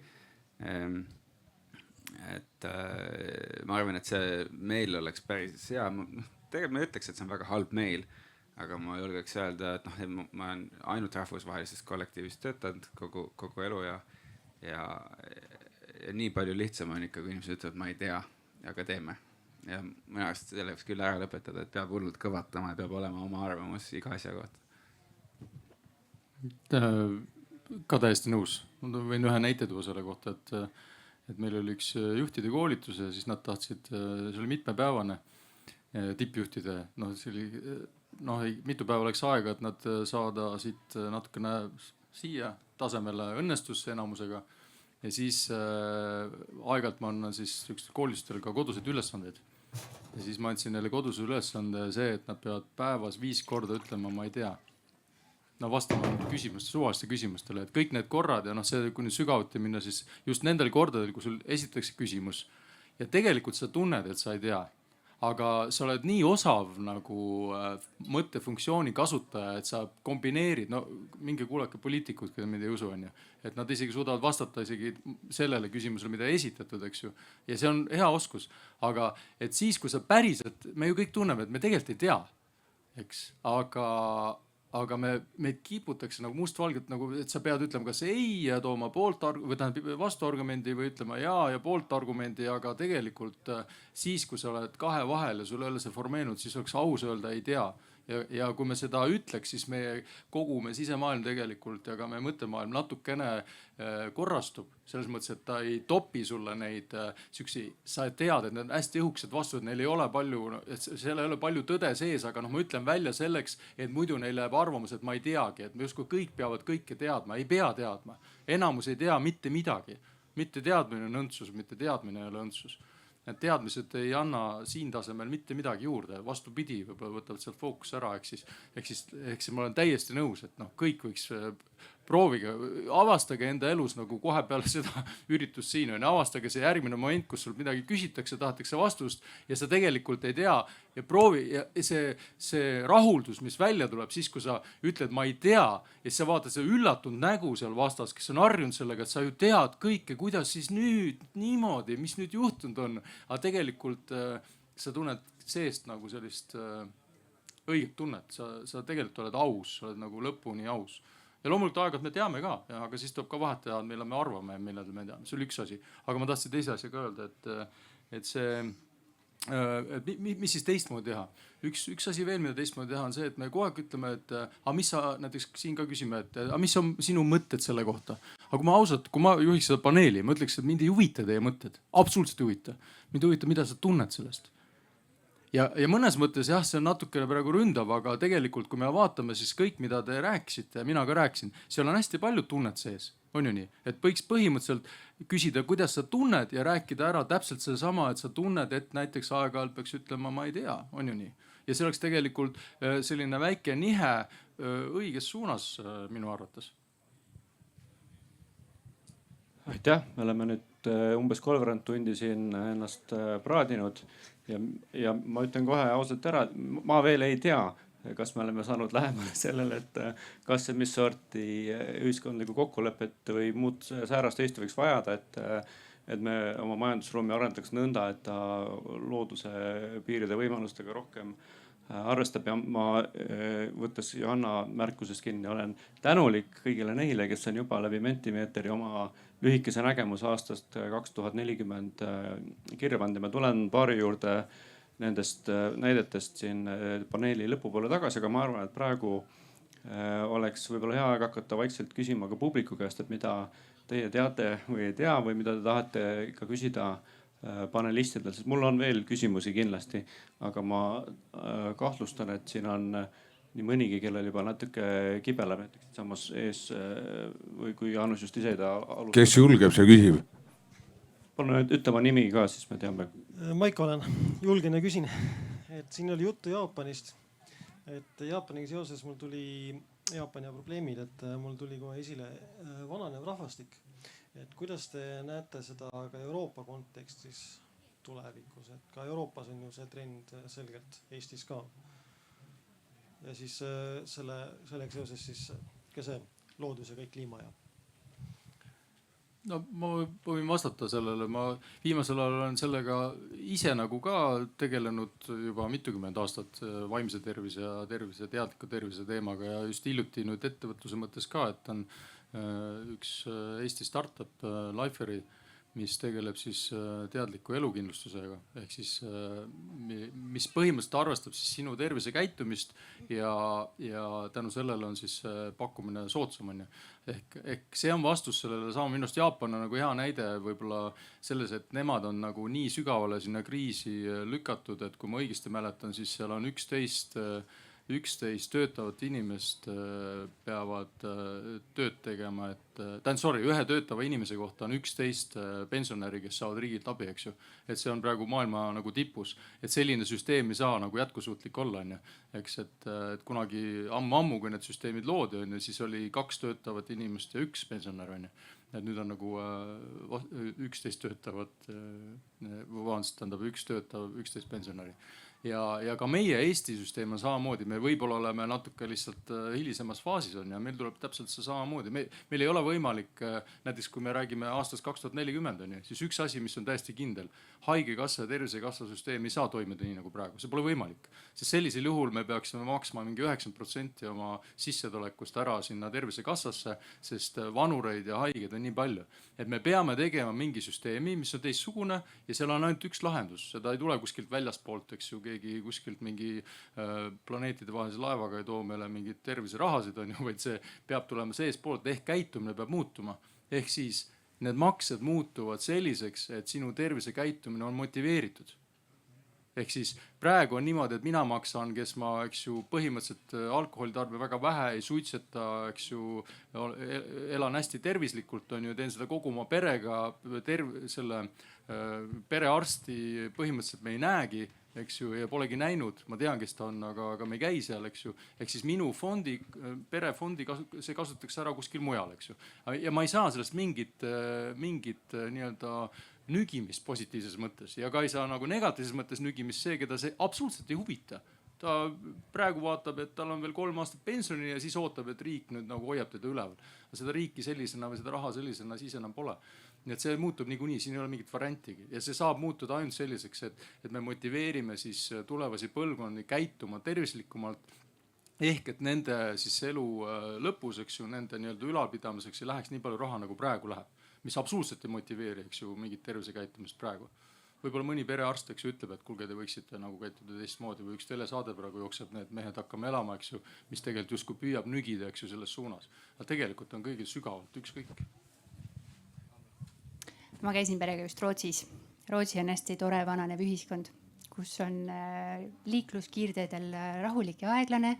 Et ma arvan, et see meil oleks päris hea. Tegelikult ma ütleks, et see on väga halb meil, aga ma julgeks öelda, et ma olen ainult rahvusvahelisest kollektiivist töötanud kogu elu ja nii palju lihtsam on ikka, kui inimesed ütlevad, ma ei tea, aga teeme. Ja minu arust selleks küll ära lõpetada, et peab hullult kõvatama ja peab olema oma arvamus iga asja kohta. Ka täiesti nõus. Ma võin ühe näite tuua selle kohta, et meil oli üks juhtide koolitus ja siis nad tahtsid, see oli mitmepäevane tippjuhtide, noh see oli, noh mitu päeva läks aega, et nad saada siit natukene siia tasemele õnnestus enamusega. Ja siis aeg-ajalt ma annan siis üksteisel koolitustel ka koduseid ülesandeid. Ja siis ma andsin neile koduse ülesande see, et nad peavad päevas 5 korda ütlema, ma ei tea. No vastama suvaliste küsimustele, et kõik need korrad ja noh, see kui nüüd sügavuti minna, siis just nendel kordadel, kui sul esitatakse küsimus ja tegelikult sa tunned, et sa ei tea, aga sa oled nii osav nagu mõttefunktsiooni kasutaja, et sa kombineerid, no minge kuulake poliitikud, keda mind ei usu, on ju, et nad isegi suudavad vastata isegi sellele küsimusele, mida esitatud, eks ju. Ja see on hea oskus, aga et siis, kui sa päriselt, me ju kõik tunneme, et me tegelikult ei tea, eks, aga meid kiputakse nagu mustvalgelt, nagu, et sa pead ütlema kas ei ja tooma vastuargumendi või ütlema ja pooltargumendi, aga tegelikult siis, kui sa oled kahe vahel ja sul ei ole see formeerunud, siis oleks aus öelda ei tea. Ja kui me seda ütleks, siis meie kogu me sisemaailm tegelikult ja ka meie mõttemaailm natukene korrastub. Selles mõttes, et ta ei topi sulle neid siuksi, sa tead, et need on hästi õhukesed vastused, neil ei ole palju, et seal ei ole palju tõde sees, aga noh, ma ütlen välja selleks, et muidu neil jääb arvamus, et ma ei teagi, et me justkui kõik peavad kõike teadma, ei pea teadma. Enamus ei tea mitte midagi. Mitte teadmine on õndsus, mitte teadmine ei ole õndsus. Need teadmised ei anna siin tasemel mitte midagi juurde, vastupidi, võib-olla võtavad sealt fookus ära, ehk siis ma olen täiesti nõus, et noh, kõik võiks proovige, avastage enda elus nagu kohe peale seda üritust siin on, avastage see järgmine moment, kus sul midagi küsitakse, tahetakse vastust ja sa tegelikult ei tea ja proovi ja see rahuldus, mis välja tuleb siis, kui sa ütled, ma ei tea ja siis sa vaatad see üllatunud nägu seal vastas, kes on harjunud sellega, et sa ju tead kõike, kuidas siis nüüd niimoodi, mis nüüd juhtunud on, aga tegelikult sa tunned seest nagu sellist õiget tunnet, sa tegelikult oled aus, sa oled nagu lõpuni aus. Ja loomulikult aeg-ajalt me teame ka, aga siis tuleb ka vahet teha, millal me arvame ja millal me teame. See oli üks asi. Aga ma tahtsin teise asja ka öelda, et see, mis siis teistmoodi teha. Üks asi veel, mida teistmoodi teha on see, et me kogu aeg ütleme, et mis sa näiteks siin ka küsime, et mis on sinu mõtted selle kohta. Aga kui ma ausalt, kui ma juhiks seda paneeli, ma ütleks, et mind ei huvita teie mõtted. Absoluutselt ei huvita. Mind huvita, mida sa tunned sellest. Ja mõnes mõttes jah, see on natukene praegu ründav, aga tegelikult kui me vaatame, siis kõik, mida te rääkisite ja mina ka rääkisin, seal on hästi palju tunnet sees, on ju nii, et võiks põhimõtteliselt küsida, kuidas sa tunned ja rääkida ära täpselt sedasama, et sa tunned, et näiteks aeg-ajalt peaks ütlema, ma ei tea, on ju nii. Ja see oleks tegelikult selline väike nihe õiges suunas minu arvates. Aitäh, me oleme nüüd umbes 3 tundi siin ennast praadinud ja ma ütlen kohe ausalt ära, ma veel ei tea, kas me oleme saanud lähemale sellele, et kas ja mis sorti ühiskondlikku kokkulepet või muud säärast Eesti võiks vajada, et me oma majandusruumi arendaks nõnda, et ta looduse piiride võimalustega rohkem arvestab ja ma võttes Johanna märkusest kinni, olen tänulik kõigile neile, kes on juba läbi Mentimeeteri oma lühikese nägemus aastast 2040 kirja pannud ja ma tulen paari juurde nendest näidetest siin paneeli lõpupoole tagasi, aga ma arvan, et praegu oleks võib-olla hea aeg hakata vaikselt küsima ka publiku käest, et mida teie teate või ei tea või mida te tahate ikka küsida panelistidel, sest mul on veel küsimusi kindlasti, aga ma kahtlustan, et siin on nii mõnigi, kellel juba natuke kibeleb näiteks samas ees või kui Jaanus just ise ta alustab. Kes julgeb, see küsib? Palun ütlema nimi ka, siis me teame. Maiko olen, julgen ja küsin, et siin oli juttu Jaapanist, et Jaapaniga seoses mul tuli Jaapani probleemid, et mul tuli kohe esile vananev rahvastik. Et kuidas te näete seda ka Euroopa kontekstis tulevikus, et ka Euroopas on ju see trend selgelt, Eestis ka. Ja siis sellega seoses siis ka see loodus ja kõik kliima ja. No ma võin vastata sellele, ma viimasel ajal olen sellega ise nagu ka tegelenud juba mitukümmend aastat vaimse tervise ja teadliku tervise teemaga ja just hiljuti nüüd ettevõtluse mõttes ka, et on üks Eesti startup Liferi mis tegeleb siis teadliku elukindlustusega ehk siis mis põhimõtteliselt arvestab siis sinu tervisekäitumist ja tänu sellele on siis pakkumine soodsam on ju. Ehk see on vastus sellele sama, minu arust Jaapan on nagu hea näide võib-olla selles, et nemad on nagu nii sügavale sinna kriisi lükatud, et kui ma õigesti mäletan, siis seal on 11 töötavat inimest peavad tööd tegema, ühe töötava inimese kohta on 11 pensionäri, kes saavad riigilt abi, eks ju. Et see on praegu maailma nagu tipus, et selline süsteem ei saa nagu jätkusuutlik olla, on ju. Eks, et kunagi ammu, kui need süsteemid loodi, on ju, siis oli 2 töötavat inimest ja 1 pensionär, on ju. Et nüüd on nagu 11 töötavat, tähendab 1 töötav, 11 pensionäri. Ja ka meie Eesti süsteem on samamoodi, me võib-olla oleme natuke lihtsalt hilisemas faasis on ja meil tuleb täpselt see samamoodi. Meil ei ole võimalik, näiteks kui me räägime aastast 2040 on ju, siis üks asi, mis on täiesti kindel, haigekassa ja tervisekassa süsteem ei saa toimida nii nagu praegu, see pole võimalik. Sest sellisel juhul me peaksime maksma mingi 90% oma sissetulekust ära sinna tervisekassasse, sest vanureid ja haigeid on nii palju. Et me peame tegema mingi süsteemi, mis on teistsugune ja seal on ainult üks lahendus, seda ei tule kuskilt väljaspoolt, eks ju, keegi kuskilt mingi planeetide vahelise laevaga ei too meile mingid terviserahasid on ju, vaid see peab tulema seespoolt ehk käitumine peab muutuma. Ehk siis need maksed muutuvad selliseks, et sinu tervisekäitumine on motiveeritud. Ehk siis praegu on niimoodi, et mina maksan, kes ma, eks ju, põhimõtteliselt alkoholi tarbin väga vähe, ei suitseta, eks ju, elan hästi tervislikult on ju, teen seda kogu oma perega, selle perearsti põhimõtteliselt me ei näegi, eks ju, ja polegi näinud, ma tean, kes ta on, aga me ei käi seal, eks ju. Ehk siis minu fondi, perefondi, see kasutatakse ära kuskil mujal, eks ju. Ja ma ei saa sellest mingit nii-öelda nügimist positiivses mõttes ja ka ei saa nagu negatiivses mõttes nügimist see, keda see absoluutselt ei huvita. Ta praegu vaatab, et tal on veel 3 aastat pensioni ja siis ootab, et riik nüüd nagu hoiab teda üleval. Seda riiki sellisena või seda raha sellisena siis enam pole. Nii et see muutub niikuinii, siin ei ole mingit variantigi ja see saab muutuda ainult selliseks, et me motiveerime siis tulevasi põlvkondi käituma tervislikumalt. Ehk et nende siis elu lõpus, eks ju, nende nii-öelda ülalpidamiseks ei läheks nii palju raha nagu praegu läheb, mis absoluutselt ei motiveeri, eks ju, mingit tervisekäitumist praegu. Võib-olla mõni perearst, eks ju, ütleb, et kuulge, te võiksite nagu käituda teistmoodi või üks telesaade praegu jookseb, need mehed hakkame elama, eks ju, mis tegelikult justkui püüab nügida, eks ju, selles suunas. Aga tegelikult on kõigil sügavalt ükskõik. Ma käisin perega just Rootsis. Rootsi on hästi tore vananev ühiskond, kus on liikluskiirteedel rahulik ja aeglane.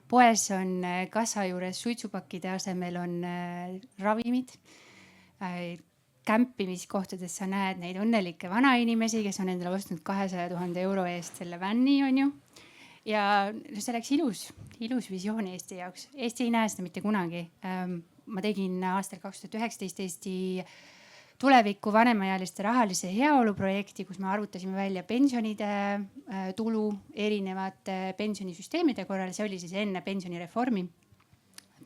Poes on kassa juures suitsupakkide asemel on ravimid. Kämpimiskohtades sa näed neid õnnelikke vanainimesi, kes on endale ostnud 200 000 euro eest selle vänni, on ju. Ja see oleks ilus visioon Eesti jaoks. Eesti ei näe seda mitte kunagi. Ma tegin aastal 2019 Eesti tuleviku vanemaealiste rahalise heaolu projekti, kus me arvutasime välja pensionide tulu erinevate pensionisüsteemide korral. See oli siis enne pensionireformi.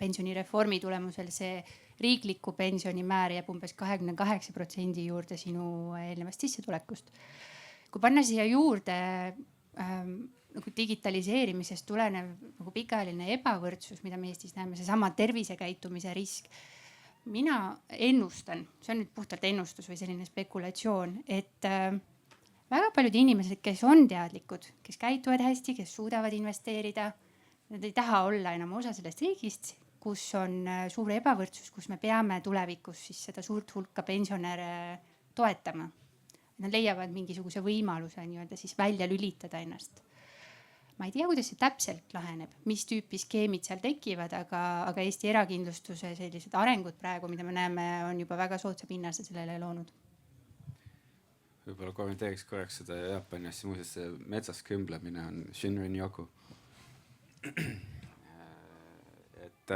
Pensionireformi tulemusel see riikliku pensionimäär jääb umbes 28% juurde sinu eelnevast sissetulekust. Kui panna siia juurde nagu digitaliseerimisest tulenev nagu pikaajaline ebavõrdsus, mida me Eestis näeme, seesama tervisekäitumise risk. Mina ennustan, see on nüüd puhtalt ennustus või selline spekulatsioon, et väga paljud inimesed, kes on teadlikud, kes käituvad hästi, kes suudavad investeerida, nad ei taha olla enam osa sellest riigist, kus on suur ebavõrdsus, kus me peame tulevikus siis seda suurt hulka pensionäre toetama. Nad leiavad mingisuguse võimaluse nii-öelda siis välja lülitada ennast. Ma ei tea, kuidas see täpselt laheneb, mis tüüpi skeemid seal tekivad, aga Eesti erakindlustuse sellised arengud praegu, mida me näeme, on juba väga soodsa pinnase sellele loonud. Võib-olla kommenteeriks korraks seda Jaapani asja, muuseas see metsas kümblemine on Shinrin-yoku. Et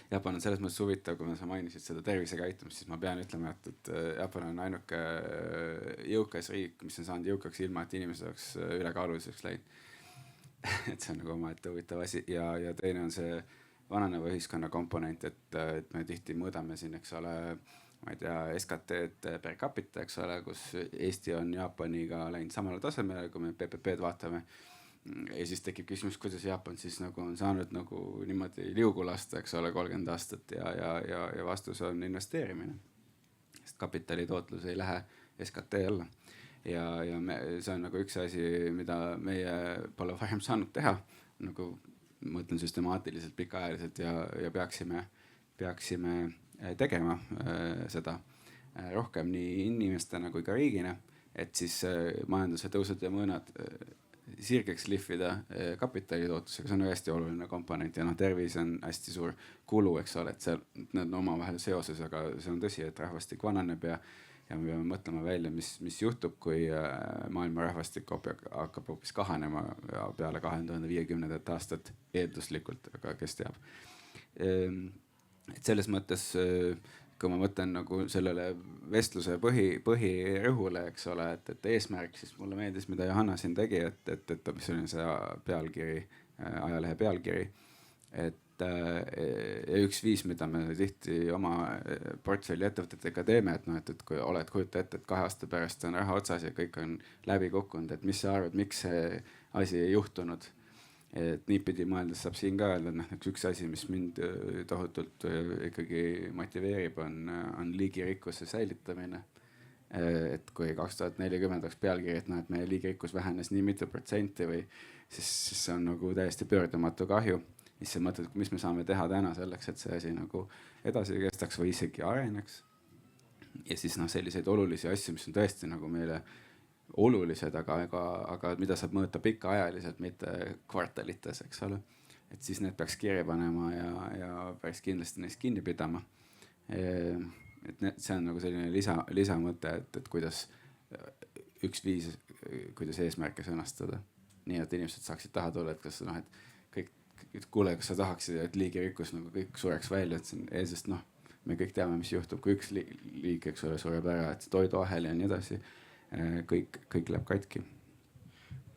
Jaapan on selles mõttes huvitav, kui sa mainisid seda tervisekäitumist, siis ma pean ütlema, et Jaapan on ainuke jõukas riik, mis on saanud jõukaks ilma, et inimesed oleks ülekaaluliseks läinud. Et see on nagu omaette huvitav asi ja teine on see vananeva ühiskonna komponent, et me tihti mõõdame siin, eks ole, ma ei tea, SKT per capita, eks ole, kus Eesti on Jaapaniga läinud samale tasemele, kui me PPP-d vaatame. Ja siis tekib küsimus, kuidas Jaapan siis nagu on saanud nagu niimoodi liugu lasta, eks ole, 30 aastat ja vastus on investeerimine. Sest sest kapitalitootlus ei lähe SKT alla. ja see on nagu üks asi, mida meie pole varem saanud teha, nagu ma ütlen süstemaatiliselt, pikaajaliselt ja peaksime tegema seda rohkem nii inimestena kui ka riigina, et siis majanduse tõusud ja mõõnad sirgeks lihvida kapitalitootlusega, see on hästi oluline komponent ja tervis on hästi suur kulu, eks ole, et need on omavahel seoses, aga see on tõsi, et rahvastik vananeb ja me peame mõtlema välja, mis juhtub, kui maailma rahvastik hakkab hoopis kahanema peale 2050. aastat eelduslikult, aga kes teab. Et selles mõttes, kui ma mõtlen nagu sellele vestluse põhirõhule, eks ole, et eesmärk, siis mulle meeldis, mida Johanna siin tegi, et mis oli see pealkiri, ajalehe pealkiri. Üks viis, mida me tihti oma portfelli ettevõtetega teeme, et kui kujuta ette, et 2 aasta pärast on raha otsas ja kõik on läbi kukkunud, et mis sa arvad, miks see asi ei juhtunud? Et niipidi mõeldes saab siin ka öelda, et üks asi, mis mind tohutult ikkagi motiveerib, on liigirikkuse säilitamine. Et kui 2040 oleks pealkiri, et meie liigirikkus vähenes nii mitu protsenti või siis see on nagu täiesti pöördumatu kahju. Siis sa mõtled, mis me saame teha täna selleks, et see asi nagu edasi kestaks või isegi areneks. Ja siis selliseid olulisi asju, mis on tõesti nagu meile olulised, aga mida saab mõõta pikaajaliselt, mitte kvartalites, eks ole. Et siis need peaks kirja panema ja päris kindlasti neist kinni pidama. Et see on nagu selline lisamõte, et kuidas üks viis, kuidas eesmärke sõnastada. Nii, et inimesed saaksid taha tulla, et kas et kuule, kas sa tahaksid, et liigirikkus nagu kõik sureks välja, et sest me kõik teame, mis juhtub, kui üks liik, eks ole, sureb ära, et toiduahel ja nii edasi. Kõik läheb katki.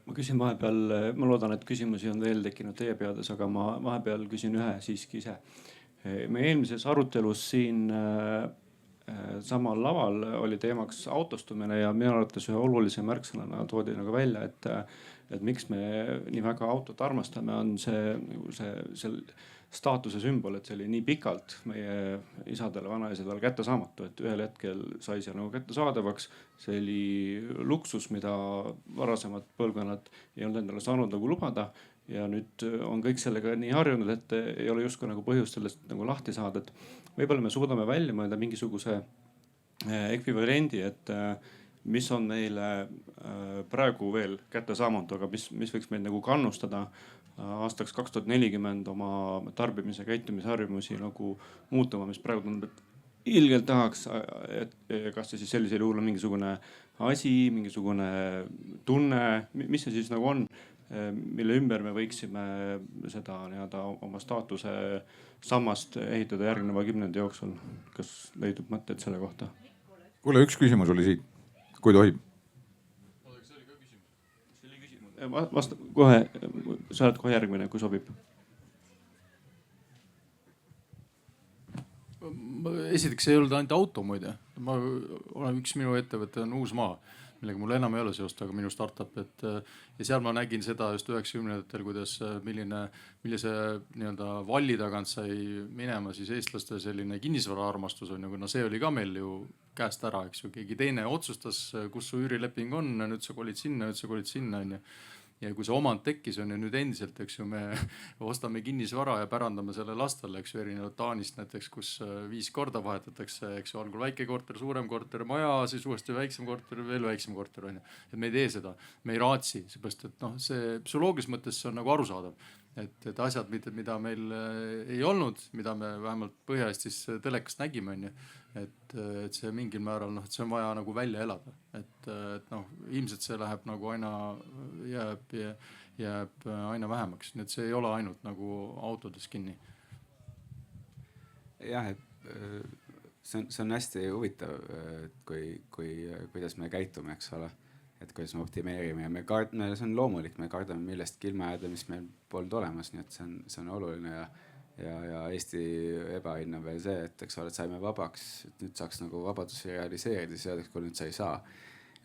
Ma küsin vahepeal, ma loodan, et küsimusi on veel tekkinud teie peades, aga ma vahepeal küsin ühe siiski ise. Me eelmises arutelus siin samal laval oli teemaks autostumine ja minu arvates ühe olulise märksõnana toodi nagu välja, et miks me nii väga autot armastame, on see staatuse sümbol, et see oli nii pikalt meie isadele, vanaisadele kättesaamatu, et ühel hetkel sai see nagu kättesaadavaks. See oli luksus, mida varasemad põlvkonnad ei olnud endale saanud nagu lubada ja nüüd on kõik sellega nii harjunud, et ei ole justkui nagu põhjust sellest nagu lahti saada, et võib-olla me suudame välja mõelda mingisuguse ekvivalendi, et mis on meile praegu veel kättesaamatu, aga mis võiks meid nagu kannustada aastaks 2040 oma tarbimise käitumisharjumusi nagu muutuma, mis praegu tundub, et ilgelt tahaks, et kas see siis sellisel juhul on mingisugune asi, mingisugune tunne, mis see siis nagu on, mille ümber me võiksime seda nii-öelda oma staatuse sammast ehitada järgneva 10 jooksul. Kas leidub mõtted selle kohta? Kuule, üks küsimus oli siit, kui tohib. Vasta kohe, sa oled kohe järgmine, kui sobib. Esiteks ei olnud ainult auto muide. Üks minu ettevõte on Uusmaa, millega mul enam ei ole seost, aga minu startup. Ja seal ma nägin seda just 90-ndatel, kuidas millise nii-öelda valli tagant sai minema siis eestlaste selline kinnisvara armastus on. See oli ka meil ju käest ära, eks ju. Keegi teine otsustas, kus su üürileping on, nüüd sa kolid sinna. Ja kui see omand tekkis on ja nüüd endiselt, eks ju, me ostame kinnisvara ja pärandame selle lastele, eks ju, erinevalt Taanist näiteks, kus 5 korda vahetatakse, eks ju, algul väike korter, suurem korter, maja, siis uuesti väiksem korter, veel väiksem korter on ju. Et me ei tee seda, me ei raatsi, seepärast, et see psühholoogilises mõttes see on nagu arusaadav. Et asjad, mida meil ei olnud, mida me vähemalt Põhja-Eestis telekast nägime, on ju, et see mingil määral, et see on vaja nagu välja elada. Et ilmselt see läheb nagu jääb aina vähemaks. Nii et see ei ole ainult nagu autodes kinni. Jah, et see on hästi huvitav, kuidas me käitume, eks ole. Et kuidas me optimeerime ja see on loomulik, me kardame millestki ilma jääda, mis meil polnud olemas, nii et see on oluline ja Eesti ebahinna veel see, et eks ole, et saime vabaks, et nüüd saaks nagu vabadusi realiseerida, siis öeldaks, kui nüüd sa ei saa.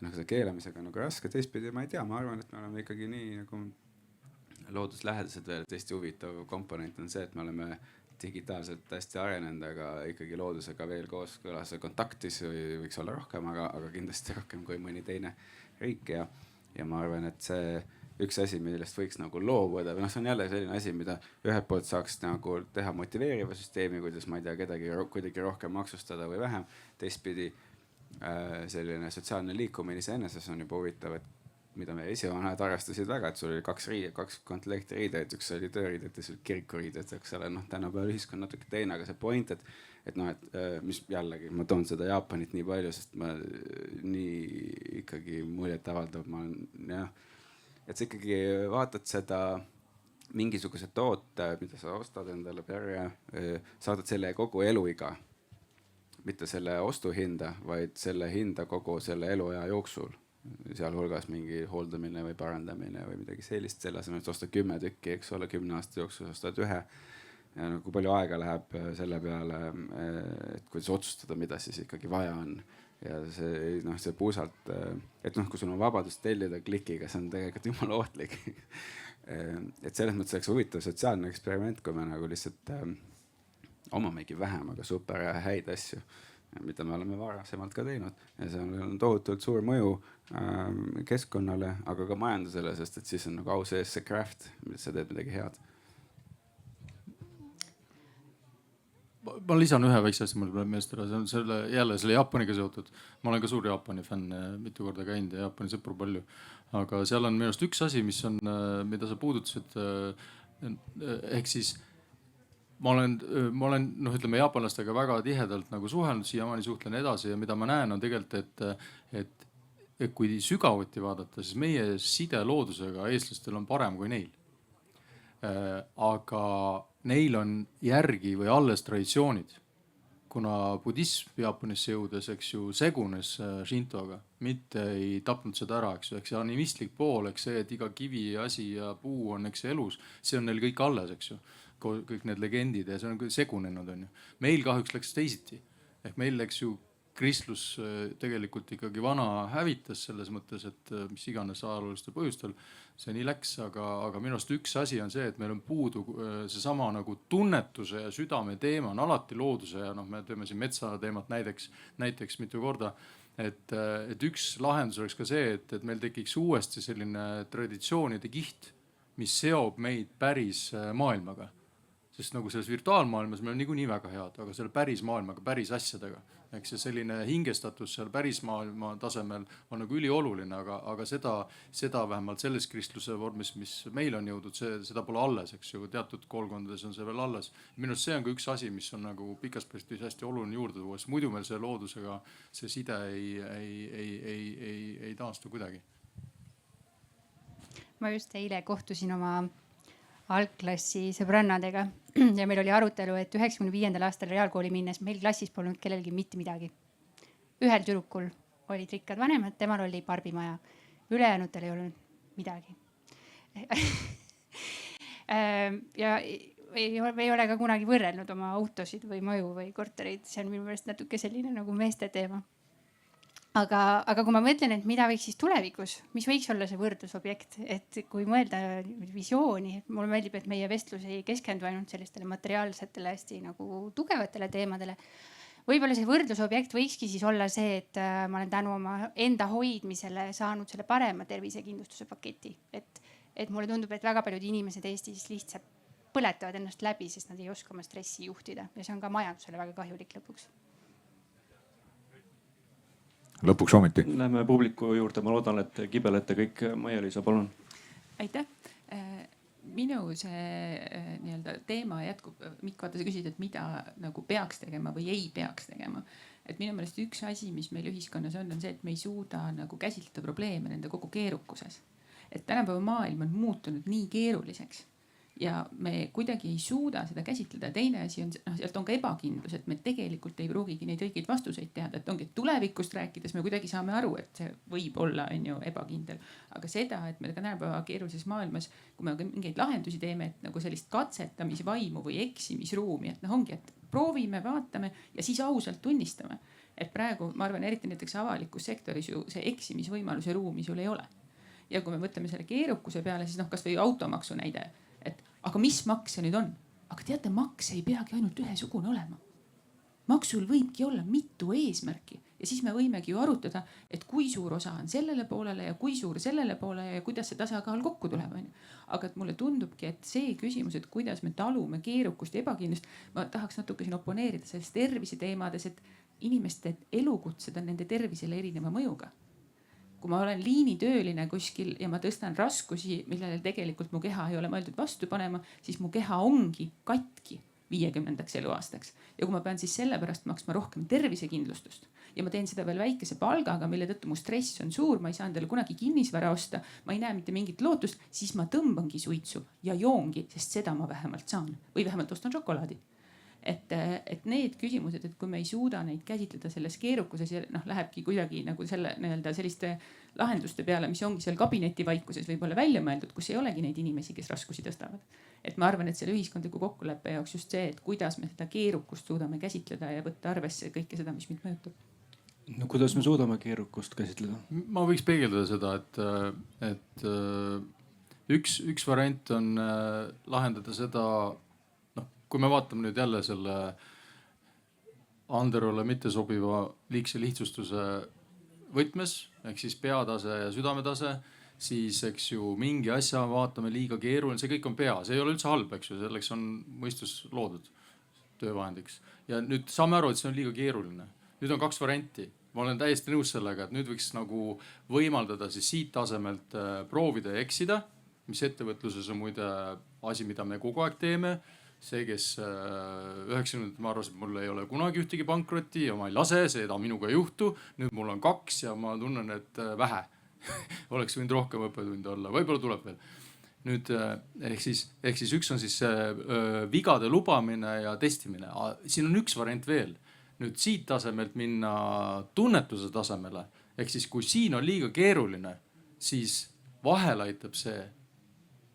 See keelamisega on nagu raske, teistpidi ma ei tea, ma arvan, et me oleme ikkagi nii nagu looduslähedased veel, et hästi huvitav komponent on see, et me oleme digitaalselt hästi arenenud, aga ikkagi loodusega veel kooskõlas ja kontaktis võiks olla rohkem, aga kindlasti rohkem kui mõni teine riik ja ma arvan, et see üks asi, millest võiks nagu loobuda või see on jälle selline asi, mida ühelt poolt saaks nagu teha motiveeriva süsteemi, kuidas ma ei tea, kedagi kuidagi rohkem maksustada või vähem. Teistpidi selline sotsiaalne liikumine iseenesest on juba huvitav, et mida me esivanad arvestasid väga, et sul oli kaks komplekti riideid, üks oli tööriided ja sul kirikuriided, eks ole, tänapäeval ühiskond natuke teine, aga see point, et mis jällegi ma toon seda Jaapanit nii palju, sest ma nii ikkagi muljet avaldav, ma olen jah, et sa ikkagi vaatad seda mingisuguse toote, mida sa ostad endale perre, saadad selle kogu eluiga, mitte selle ostuhinda, vaid selle hinda kogu selle eluaja jooksul. Sealhulgas mingi hooldamine või parandamine või midagi sellist, selle asemel, et osta 10 tükki, eks ole, 10 aasta jooksul ostad ühe. Ja kui palju aega läheb selle peale, et kuidas otsustada, mida siis ikkagi vaja on. Ja see puusalt, et kui sul on vabadust tellida klikiga, see on tegelikult jumala ohtlik. Et selles mõttes oleks huvitav sotsiaalne eksperiment, kui me nagu lihtsalt omamegi vähem, aga super häid asju, mida me oleme varasemalt ka teinud. Ja see on tohutult suur mõju keskkonnale, aga ka majandusele, sest et siis on nagu au sees see craft, mida sa teed midagi head. Ma lisan ühe väikse asja, mul tuleb meelest ära, see on jälle selle Jaapaniga seotud. Ma olen ka suur Jaapani fänn, mitu korda käinud ja Jaapani sõpru palju. Aga seal on minu arust üks asi, mida sa puudutasid. Ehk siis ma olen ütleme jaapanlastega väga tihedalt nagu suhelnud, siiamaani suhtlen edasi ja mida ma näen on tegelikult, et kui sügavuti vaadata, siis meie side loodusega eestlastel on parem kui neil. Aga neil on järgi või alles traditsioonid, kuna budism Jaapanisse jõudes, eks ju, segunes Shintoga, mitte ei tapnud seda ära, eks ju, eks see animistlik pool, eks see, et iga kivi, asi ja puu on, eks elus, see on neil kõik alles, eks ju, kõik need legendid ja see on segunenud, on ju. Meil kahjuks läks teisiti, ehk meil läks ju kristlus tegelikult ikkagi vana hävitas selles mõttes, et mis iganes ajaloolistel põhjustel see nii läks, aga minu arust üks asi on see, et meil on puudu seesama nagu tunnetuse ja südame teema on alati looduse ja me teeme siin metsa teemat näiteks mitu korda, et üks lahendus oleks ka see, et meil tekiks uuesti selline traditsioonide kiht, mis seob meid päris maailmaga. Sest nagu selles virtuaalmaailmas meil on niikuinii väga head, aga selle päris maailmaga, päris asjadega. Eks see selline hingestatus seal päris maailma tasemel on nagu ülioluline, aga seda vähemalt selles kristluse vormis, mis meil on jõudnud, seda pole alles, eks ju, teatud koolkondades on see veel alles. Minu arust see on ka üks asi, mis on nagu pikas perspektiivis hästi oluline juurde tuua, sest muidu meil see loodusega see side ei taastu kuidagi. Ma just eile kohtusin oma algklassi sõbrannadega ja meil oli arutelu, et 95. aastal reaalkooli minnes meil klassis polnud kellelgi mitte midagi. Ühel tüdrukul olid rikkad vanemad, temal oli barbimaja. Ülejäänutel ei olnud midagi. Ja ei ole ka kunagi võrrelnud oma autosid või maju või kortereid. See on minu meelest natuke selline nagu meeste teema. Aga kui ma mõtlen, et mida võiks siis tulevikus, mis võiks olla see võrdlusobjekt, et kui mõelda visiooni, et mulle meeldib, et meie vestlus ei keskendu ainult sellistele materiaalsetele hästi nagu tugevatele teemadele. Võib-olla see võrdlusobjekt võikski siis olla see, et ma olen tänu oma enda hoidmisele saanud selle parema tervisekindlustuse paketi. Et mulle tundub, et väga paljud inimesed Eestis lihtsalt põletavad ennast läbi, sest nad ei oska oma stressi juhtida ja see on ka majandusele väga kahjulik lõpuks. Lõpuks ometi. Lähme publiku juurde, ma loodan, et kibelete kõik. Maia-Liisa, palun. Aitäh. Minu see nii-öelda teema jätkub. Mikk, vaata, sa küsid, et mida nagu peaks tegema või ei peaks tegema. Et minu meelest üks asi, mis meil ühiskonnas on see, et me ei suuda nagu käsitleda probleeme nende kogu keerukuses. Et tänapäeva maailm on muutunud nii keeruliseks. Ja me kuidagi ei suuda seda käsitleda. Teine asi on, sealt on ka ebakindlus, et me tegelikult ei pruugigi neid õigeid vastuseid teada. Et ongi tulevikust rääkides me kuidagi saame aru, et see võib olla ebakindel. Aga seda, et me ka tänapäeva keerulises maailmas, kui me mingeid lahendusi teeme, et nagu sellist katsetamisvaimu või eksimisruumi, et ongi, et proovime, vaatame ja siis ausalt tunnistame. Et praegu, ma arvan, eriti näiteks avalikus sektoris ju see eksimisvõimaluse ruumi sul ei ole. Ja kui me võtame selle keerukuse peale, siis kas või automaksu näide. Aga mis maks see nüüd on? aga teate, maks ei peagi ainult ühesugune olema. Maksul võibki olla mitu eesmärki ja siis me võimegi ju arutada, et kui suur osa on sellele poolele ja kui suur sellele poolele ja kuidas see tasakaal kokku tuleb. Aga et mulle tundubki, et see küsimus, et kuidas me talume keerukust ja ebakindlust, ma tahaks natuke siin oponeerida selles tervise teemades, et inimeste elukutsed on nende tervisele erineva mõjuga. Kui ma olen liinitööline kuskil ja ma tõstan raskusi, millele tegelikult mu keha ei ole mõeldud vastu panema, siis mu keha ongi katki 50. eluaastaks. Ja kui ma pean siis sellepärast maksma rohkem tervisekindlustust ja ma teen seda veel väikese palgaga, mille tõttu mu stress on suur, ma ei saa endale kunagi kinnisvara osta, ma ei näe mitte mingit lootust, siis ma tõmbangi suitsu ja joongi, sest seda ma vähemalt saan või vähemalt ostan šokolaadi. Et need küsimused, et kui me ei suuda neid käsitleda selles keerukuses ja lähebki kuidagi nagu selle nii-öelda selliste lahenduste peale, mis ongi seal kabineti vaikuses võib-olla välja mõeldud, kus ei olegi neid inimesi, kes raskusi tõstavad. Et ma arvan, et selle ühiskondliku kokkuleppe jaoks just see, et kuidas me seda keerukust suudame käsitleda ja võtta arvesse kõike seda, mis meid mõjutab. No kuidas me suudame keerukust käsitleda? Ma võiks peegeldada seda, et üks variant on lahendada seda, kui me vaatame nüüd jälle selle Anderole mittesobiva liigse lihtsustuse võtmes, ehk siis peatase ja südametase, siis eks ju mingi asja vaatame liiga keeruline, see kõik on pea, see ei ole üldse halb, eks ju, selleks on mõistus loodud töövahendiks. Ja nüüd saame aru, et see on liiga keeruline. Nüüd on 2 varianti. Ma olen täiesti nõus sellega, et nüüd võiks nagu võimaldada siis siit tasemelt proovida ja eksida, mis ettevõtluses on muide asi, mida me kogu aeg teeme. See, kes 90 ma arvasin, et mul ei ole kunagi ühtegi pankrotti ja ma ei lase, seda minuga ei juhtu. Nüüd mul on 2 ja ma tunnen, et vähe. Oleks võinud rohkem õppetunde olla, võib-olla tuleb veel. Nüüd ehk siis üks on siis vigade lubamine ja testimine. Siin on üks variant veel. Nüüd siit tasemelt minna tunnetuse tasemele. Ehk siis kui siin on liiga keeruline, siis vahel aitab see,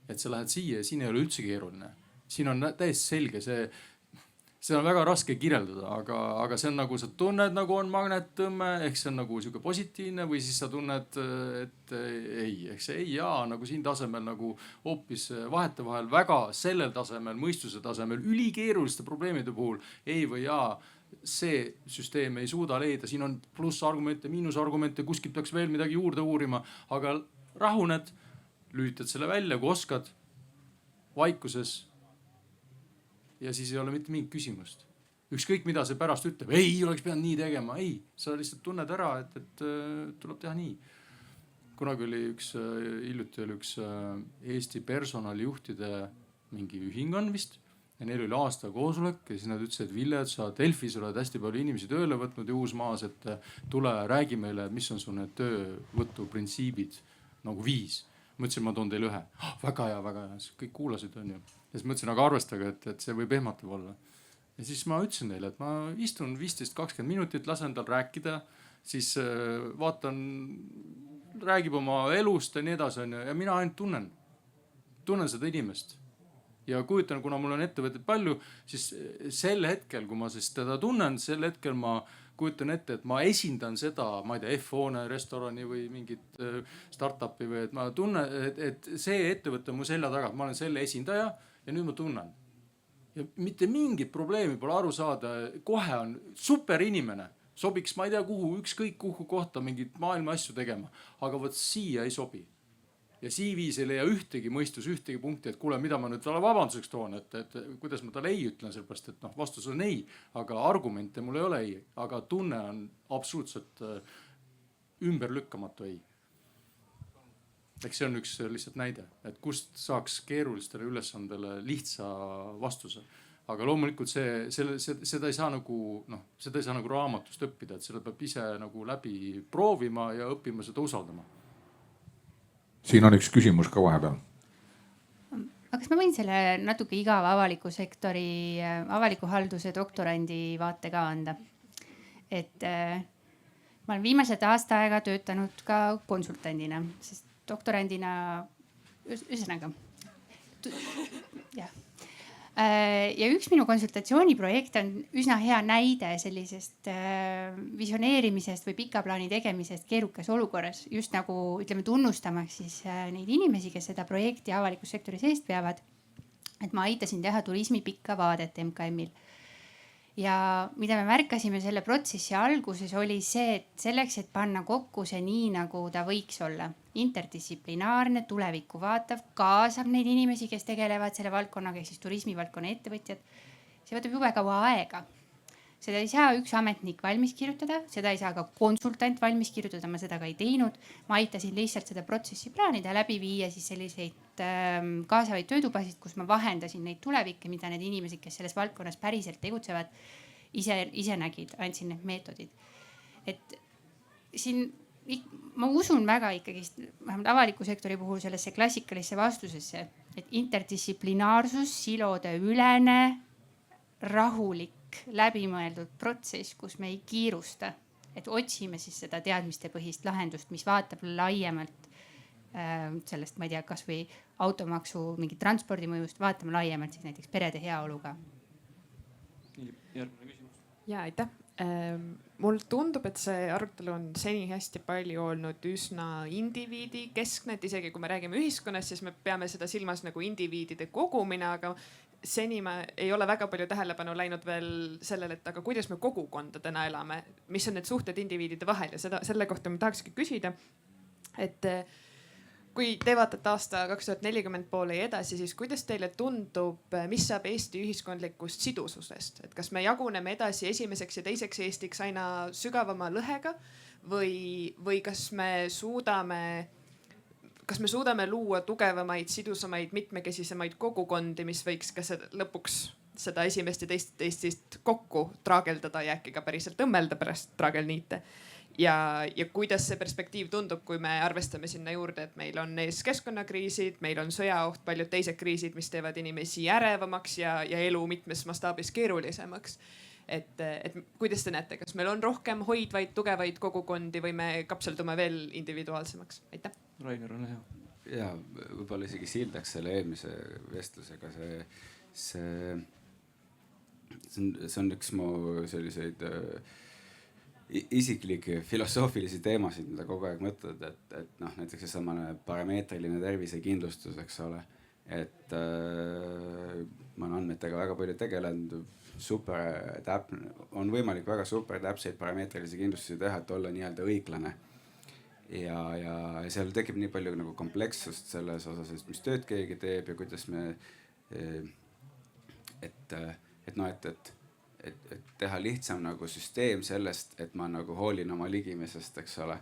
et sa lähed siia ja siin ei ole üldse keeruline. Siin on täiesti selge, see on väga raske kirjeldada, aga see on nagu sa tunned, nagu on magnettõmme, ehk see on nagu sihuke positiivne või siis sa tunned, et ei, ehk see ei ja nagu siin tasemel nagu hoopis vahetevahel väga sellel tasemel, mõistuse tasemel, ülikeeruliste probleemide puhul ei või ja. See süsteem ei suuda leida, siin on plussargumente, miinusargumente, kuskilt peaks veel midagi juurde uurima, aga rahuned, lülitad selle välja, kui oskad, vaikuses. Ja siis ei ole mitte mingit küsimust. Ükskõik mida see pärast ütleb, ei oleks pidanud nii tegema, ei, sa lihtsalt tunned ära, et tuleb teha nii. Kunagi oli hiljuti oli üks Eesti personalijuhtide mingi ühingan vist ja neil oli aasta koosolek ja siis nad ütlesid, et Ville, et sa Delfis oled hästi palju inimesi tööle võtnud ja Uusmaas, et tule räägi meile, mis on su need töövõtu printsiibid nagu 5. Ma ütlesin, ma toon teile 1. Väga hea. Kõik kuulasid on ju. Ja siis mõtlesin, aga arvestage, et see võib ehmatav olla. Ja siis ma ütlesin neile, et ma istun 15-20 minutit, lasen tal rääkida, siis vaatan, räägib oma elust ja nii edasi on ja mina ainult tunnen seda inimest. Ja kujutan, kuna mul on ettevõtteid palju, siis sel hetkel, kui ma siis teda tunnen, sel hetkel ma kujutan ette, et ma esindan seda, ma ei tea, F-hoone, restorani või mingit startupi või et ma tunnen, et see ettevõte on mu selja taga, ma olen selle esindaja ja nüüd ma tunnen. Ja mitte mingit probleemi pole aru saada, kohe on super inimene, sobiks ma ei tea kuhu, ükskõik kuhu kohta mingit maailma asju tegema, aga võt siia ei sobi. Ja CV-s ei leia ühtegi mõistus, ühtegi punkti, et kuule, mida ma nüüd talle vabanduseks toon, et kuidas ma talle ei ütlen, sellepärast, et vastus on ei, aga argumente mul ei ole ei, aga tunne on absoluutselt ümberlükkamatu ei. Eks see on üks lihtsalt näide, et kust saaks keerulistele ülesandele lihtsa vastuse. Aga loomulikult seda ei saa nagu raamatust õppida, et selle peab ise nagu läbi proovima ja õppima seda usaldama. Siin on üks küsimus ka vahepeal. Aga kas ma võin selle natuke igava avaliku sektori, avaliku halduse doktorandi vaate ka anda? Et ma olen viimased aasta aega töötanud ka konsultandina, sest doktorandina, ühesõnaga. Jah. Ja üks minu konsultatsiooniprojekt on üsna hea näide sellisest visioneerimisest või pika plaani tegemisest keerukas olukorras. Just nagu ütleme tunnustamaks siis neid inimesi, kes seda projekti avalikus sektoris eest peavad. et ma aitasin teha turismi pikka vaadet MKM-il. ja mida me märkasime selle protsessi alguses oli see, et selleks, et panna kokku see nii, nagu ta võiks olla, interdistsiplinaarne, tulevikku vaatav, kaasab neid inimesi, kes tegelevad selle valdkonnaga, ehk siis turismivaldkonna ettevõtjad, see võtab jube kaua aega. Seda ei saa üks ametnik valmis kirjutada, seda ei saa ka konsultant valmis kirjutada, ma seda ka ei teinud. Ma aitasin lihtsalt seda protsessi plaanida, läbi viia siis selliseid kaasavaid töötubasid, kus ma vahendasin neid tulevikke, mida need inimesed, kes selles valdkonnas päriselt tegutsevad, ise nägid, andsin need meetodid. Et siin ma usun väga ikkagi, vähemalt avaliku sektori puhul sellesse klassikalisse vastusesse, et interdistsiplinaarsus, silode ülene, rahulik, läbimõeldud protsess, kus me ei kiirusta, et otsime siis seda teadmistepõhist lahendust, mis vaatab laiemalt sellest, ma ei tea, kasvõi automaksu mingi transpordimõjust, vaatame laiemalt siis näiteks perede heaoluga. Järgmine küsimus. Ja aitäh. Mulle tundub, et see arutelu on seni hästi palju olnud üsna indiviidi keskne, et isegi kui me räägime ühiskonnast, siis me peame seda silmas nagu indiviidide kogumina, aga seni me ei ole väga palju tähelepanu läinud veel sellele, et aga kuidas me kogukondadena elame, mis on need suhted indiviidide vahel ja selle kohta ma tahakski küsida, et kui te vaatate aasta 2040 poole ja edasi, siis kuidas teile tundub, mis saab Eesti ühiskondlikust sidususest, et kas me jaguneme edasi esimeseks ja teiseks Eestiks aina sügavama lõhega või kas me suudame luua tugevamaid, sidusamaid, mitmekesisemaid kogukondi, mis võiks ka lõpuks seda esimest ja teist Eestist kokku traageldada ja äkki ka päriselt õmmelda pärast traagelniite. Ja kuidas see perspektiiv tundub, kui me arvestame sinna juurde, et meil on ees keskkonnakriisid, meil on sõjaoht, paljud teised kriisid, mis teevad inimesi ärevamaks ja elu mitmes mastaabis keerulisemaks. Et kuidas te näete, kas meil on rohkem hoidvaid, tugevaid kogukondi või me kapseldume veel individuaalsemaks? Aitäh. Rainer, ole hea. Ja võib-olla isegi sildaks selle eelmise vestlusega. See on üks mu selliseid isiklikke filosoofilisi teemasid, mida kogu aeg mõtled, et noh, näiteks seesamane parameetriline tervisekindlustus, eks ole. Et ma olen andmetega väga palju tegelenud, on võimalik väga super täpseid parameetrilisi kindlustusi teha, et olla nii-öelda õiglane. Ja seal tekib nii palju nagu komplekssust selles osas, mis tööd keegi teeb ja kuidas me, et teha lihtsam nagu süsteem sellest, et ma nagu hoolin oma ligimisest, eks ole.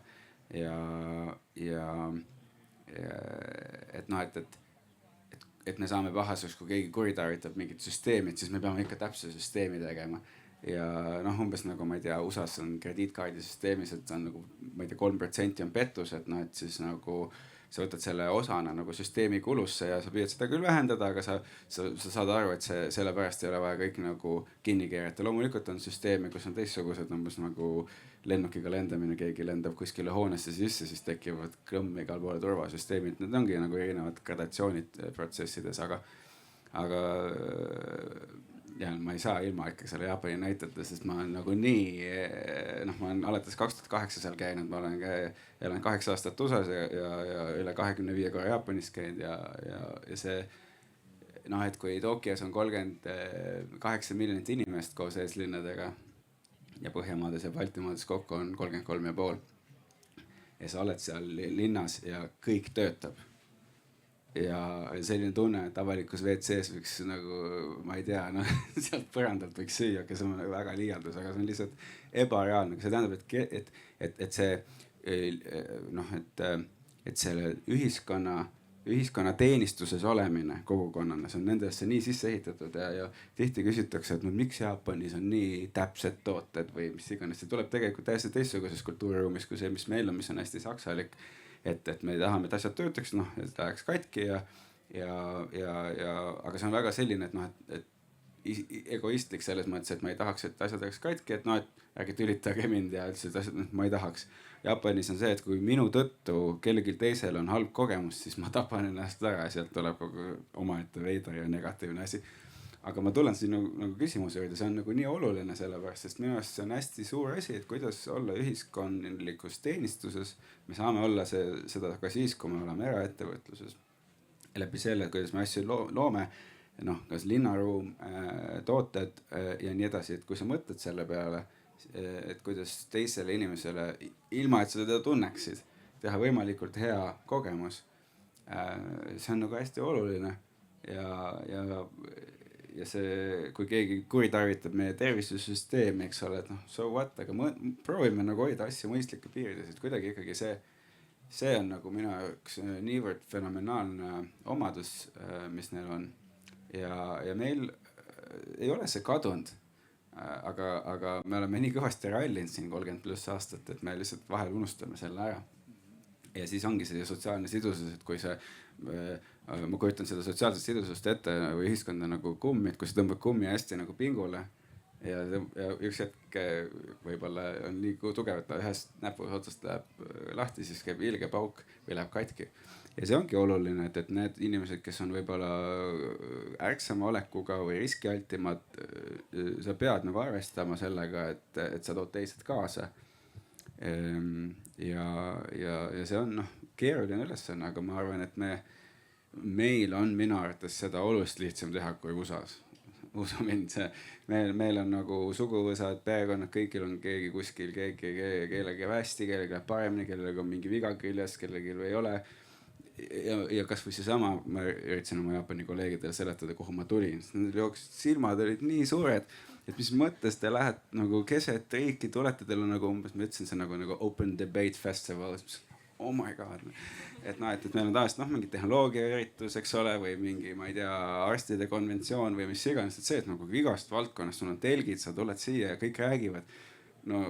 Et me saame pahaseks, kui keegi kuritarvitab mingit süsteemi, et siis me peame ikka täpse süsteemi tegema. Ja noh, umbes nagu ma ei tea, USA's on krediitkaardisüsteemis, et on nagu, ma ei tea, 3% on pettus, et noh, et siis nagu sa võtad selle osana nagu süsteemi kulusse ja sa püüad seda küll vähendada, aga sa saad aru, et sellepärast ei ole vaja kõik nagu kinni keerata. Loomulikult on süsteemi, kus on teistsugused, umbes nagu lennukiga lendamine, keegi lendab kuskile hoonesse sisse, siis tekivad klõmm igal poole turvasüsteemid. Need ongi nagu erinevad gradatsioonid protsessides, aga ja ma ei saa ilma ikka selle Jaapani näitete, sest ma olen nagu nii, noh, ma olen alates 2008 seal käinud, ma elan 8 aastat USA's ja üle 25 korra Jaapanis käinud ja see, noh, et kui Tokyos on 38 miljonit inimest koos eeslinnadega ja Põhjamaades ja Baltimaades kokku on 33,5 ja sa oled seal linnas ja kõik töötab. Ja selline tunne, et avalikus WC-s võiks nagu, ma ei tea, noh, sealt põrandalt võiks süüa, kes on nagu väga liialdus, aga see on lihtsalt ebareaalne. See tähendab, et see, noh, et selle ühiskonna teenistuses olemine kogukonnana, see on nendesse nii sisse ehitatud ja tihti küsitakse, et no, miks Jaapanis on nii täpsed tooted või mis iganes. See tuleb tegelikult täiesti teistsuguses kultuuriruumis kui see, mis meil on, mis on hästi saksalik. Et me tahame, et asjad töötaks, noh, et läheks katki aga see on väga selline, et noh, et egoistlik selles mõttes, et ma ei tahaks, et asjad läheks katki, et noh, et ärge tülitage mind ja üldse, et asjad, ma ei tahaks. Jaapanis on see, et kui minu tõttu kellelgi teisel on halb kogemus, siis ma tapan ennast ära ja sealt tuleb kogu omaette veider ja negatiivne asi. Aga ma tulen siin nagu küsimuse juurde, see on nagu nii oluline sellepärast, sest minu arust see on hästi suur asi, et kuidas olla ühiskondlikus teenistuses. Me saame olla seda ka siis, kui me oleme eraettevõtluses. Läbi selle, kuidas me asju loome, noh, kas linnaruum, tooted ja nii edasi, et kui sa mõtled selle peale, et kuidas teisele inimesele, ilma et sa teda tunneksid, teha võimalikult hea kogemus. See on nagu hästi oluline ja see, kui keegi kuritarvitab meie tervisesüsteemi, eks ole, et noh, so what, aga proovime nagu hoida asju mõistlike piirides, et kuidagi ikkagi see on nagu minu jaoks niivõrd fenomenaalne omadus, mis neil on. Ja meil ei ole see kadunud, aga me oleme nii kõvasti rallinud siin 30+ aastat, et me lihtsalt vahel unustame selle ära. Ja siis ongi see sotsiaalne sidusus, et kui see, ma kujutan seda sotsiaalset sidusust ette või ühiskonda nagu kummi, et kui sa tõmbad kummi hästi nagu pingule ja üks hetk võib-olla on nii tugev, et ühest näpus otsast läheb lahti, siis käib ilge pauk või läheb katki. Ja see ongi oluline, et need inimesed, kes on võib-olla ärksama olekuga või riskialtimad, sa pead nagu arvestama sellega, et sa tood teised kaasa. Ja see on keeruline ülesanne, aga ma arvan, et meil on minu arvates seda oluliselt lihtsam teha kui USA-s. Usu mind, meil on nagu suguvõsad, perekonnad, kõigil on keegi kuskil, kellegi hästi, kellegi läheb paremini, kellegi on mingi viga küljes, kellegi ei ole. Ja kas või seesama, ma üritasin oma Jaapani kolleegidele seletada, kuhu ma tulin. Nendel jooksid silmad olid nii suured, et mis mõttes te lähed nagu keset riiki, tulete teil on nagu umbes, ma ütlesin, see nagu Open Debate Festival. Oh my god. Et meil on tavaliselt mingi tehnoloogiaüritus, eks ole, või mingi, ma ei tea, arstide konventsioon või mis iganes. Et see, et nagu igast valdkonnast sul on telgid, sa tuled siia ja kõik räägivad. No...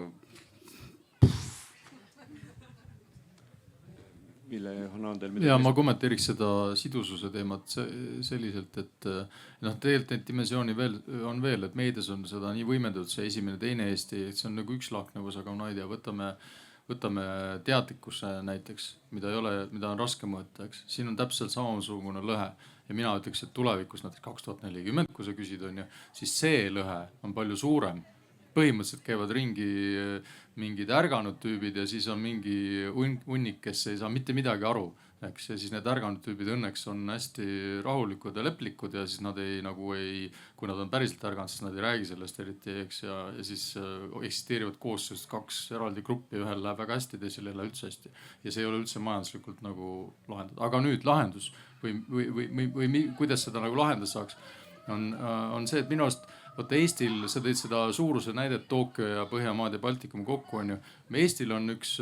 Ja ma kommenteeriks seda sidususe teemat selliselt, et tegelikult neid dimensiooni on veel, et meedias on seda nii võimendatud, see esimene, teine Eesti, et see on nagu üks laaknevus, aga ma ei tea, võtame teadlikkuse näiteks, mida on raske mõõta, eks. Siin on täpselt samasugune lõhe ja mina ütleks, et tulevikus näiteks 2040, kui sa küsid, siis see lõhe on palju suurem. Põhimõtteliselt käivad ringi mingid ärganud tüübid ja siis on mingi hunnik, kes ei saa mitte midagi aru. Eks? Ja siis need ärganud tüübid õnneks on hästi rahulikud ja leplikud ja siis nad kui nad on päriselt ärganud, siis nad ei räägi sellest eriti, eks, ja siis eksisteerivad koos kaks eraldi gruppi, ühel läheb väga hästi, teisel ei lähe üldse hästi. Ja see ei ole üldse majanduslikult nagu lahendada. Aga nüüd lahendus või kuidas seda nagu lahendada saaks, on see, et minu arust võtta Eestil, sa teed seda suuruse näidet Tokyo ja Põhjamaad ja Baltikum kokku, on ju. Eestil on üks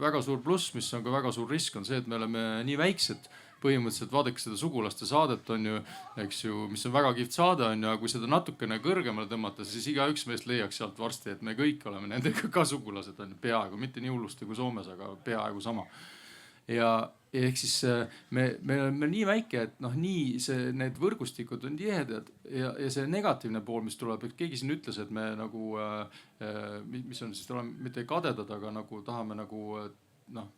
väga suur pluss, mis on ka väga suur risk, on see, et me oleme nii väiksed. Põhimõtteliselt vaadake seda sugulaste saadet, on ju, eks ju, mis on väga kihvt saade, on ju, aga kui seda natukene kõrgemale tõmmata, siis igaüks meist leiaks sealt varsti, et me kõik oleme nendega ka sugulased, on ju, peaaegu, mitte nii hullusti kui Soomes, aga peaaegu sama. Ja ehk siis me oleme nii väike, et need võrgustikud on tihedad ja see negatiivne pool, mis tuleb, et keegi siin ütles, et me nagu, mis on siis, mitte kadedad, aga nagu tahame nagu,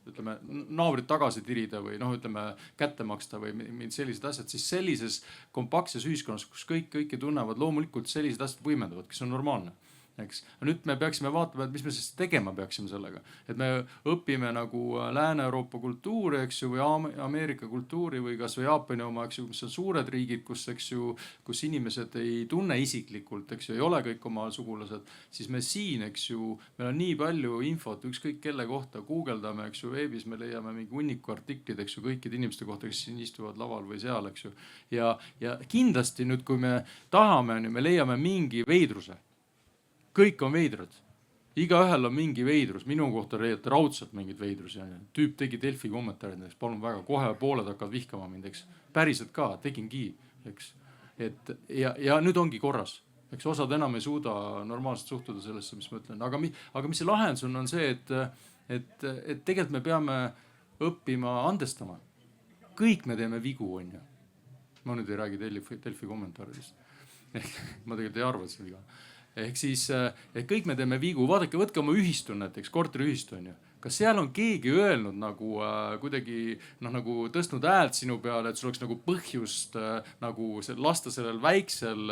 ütleme, naabrid tagasi tirida või ütleme, kätte maksta või sellised asjad, siis sellises kompaktses ühiskonnas, kus kõiki tunnevad, loomulikult sellised asjad võimendavad, kes on normaalne. Eks. Nüüd me peaksime vaatama, et mis me siis tegema peaksime sellega. Et me õpime nagu Lääne-Euroopa kultuuri, eks ju, või Ameerika kultuuri või kas või Jaapani oma, eks ju, mis on suured riigid, kus inimesed ei tunne isiklikult, eks ju, ei ole kõik oma sugulased. Siis me siin, eks ju, meil on nii palju infot, ükskõik kelle kohta guugeldame, eks ju, veebis me leiame mingi hunniku artiklid, eks ju, kõikide inimeste kohta, kes siin istuvad laval või seal, eks ju. Ja kindlasti nüüd, kui me tahame, me leiame mingi veidruse. Kõik on veidrad. Igaühel on mingi veidrus. Minu kohta leiate raudselt mingid veidrusi. Tüüp tegi Delfi kommentaarid, eks, palun väga, kohe pooled hakkavad vihkama mind, eks. Päriselt ka, tegingi, eks. Ja nüüd ongi korras. Eks osad enam ei suuda normaalselt suhtuda sellesse, mis ma ütlen. Aga mis see lahendus on see, et tegelikult me peame õppima andestama. Kõik me teeme vigu, on ju. Ma nüüd ei räägi Delfi kommentaaridest. Ma tegelikult ei arva, et see viga. Ehk siis kõik me teeme vigu, vaadake, võtke oma ühistu näiteks, korteriühistu on ju. Kas seal on keegi öelnud nagu kuidagi nagu tõstnud häält sinu peale, et sul oleks nagu põhjust nagu lasta sellel väiksel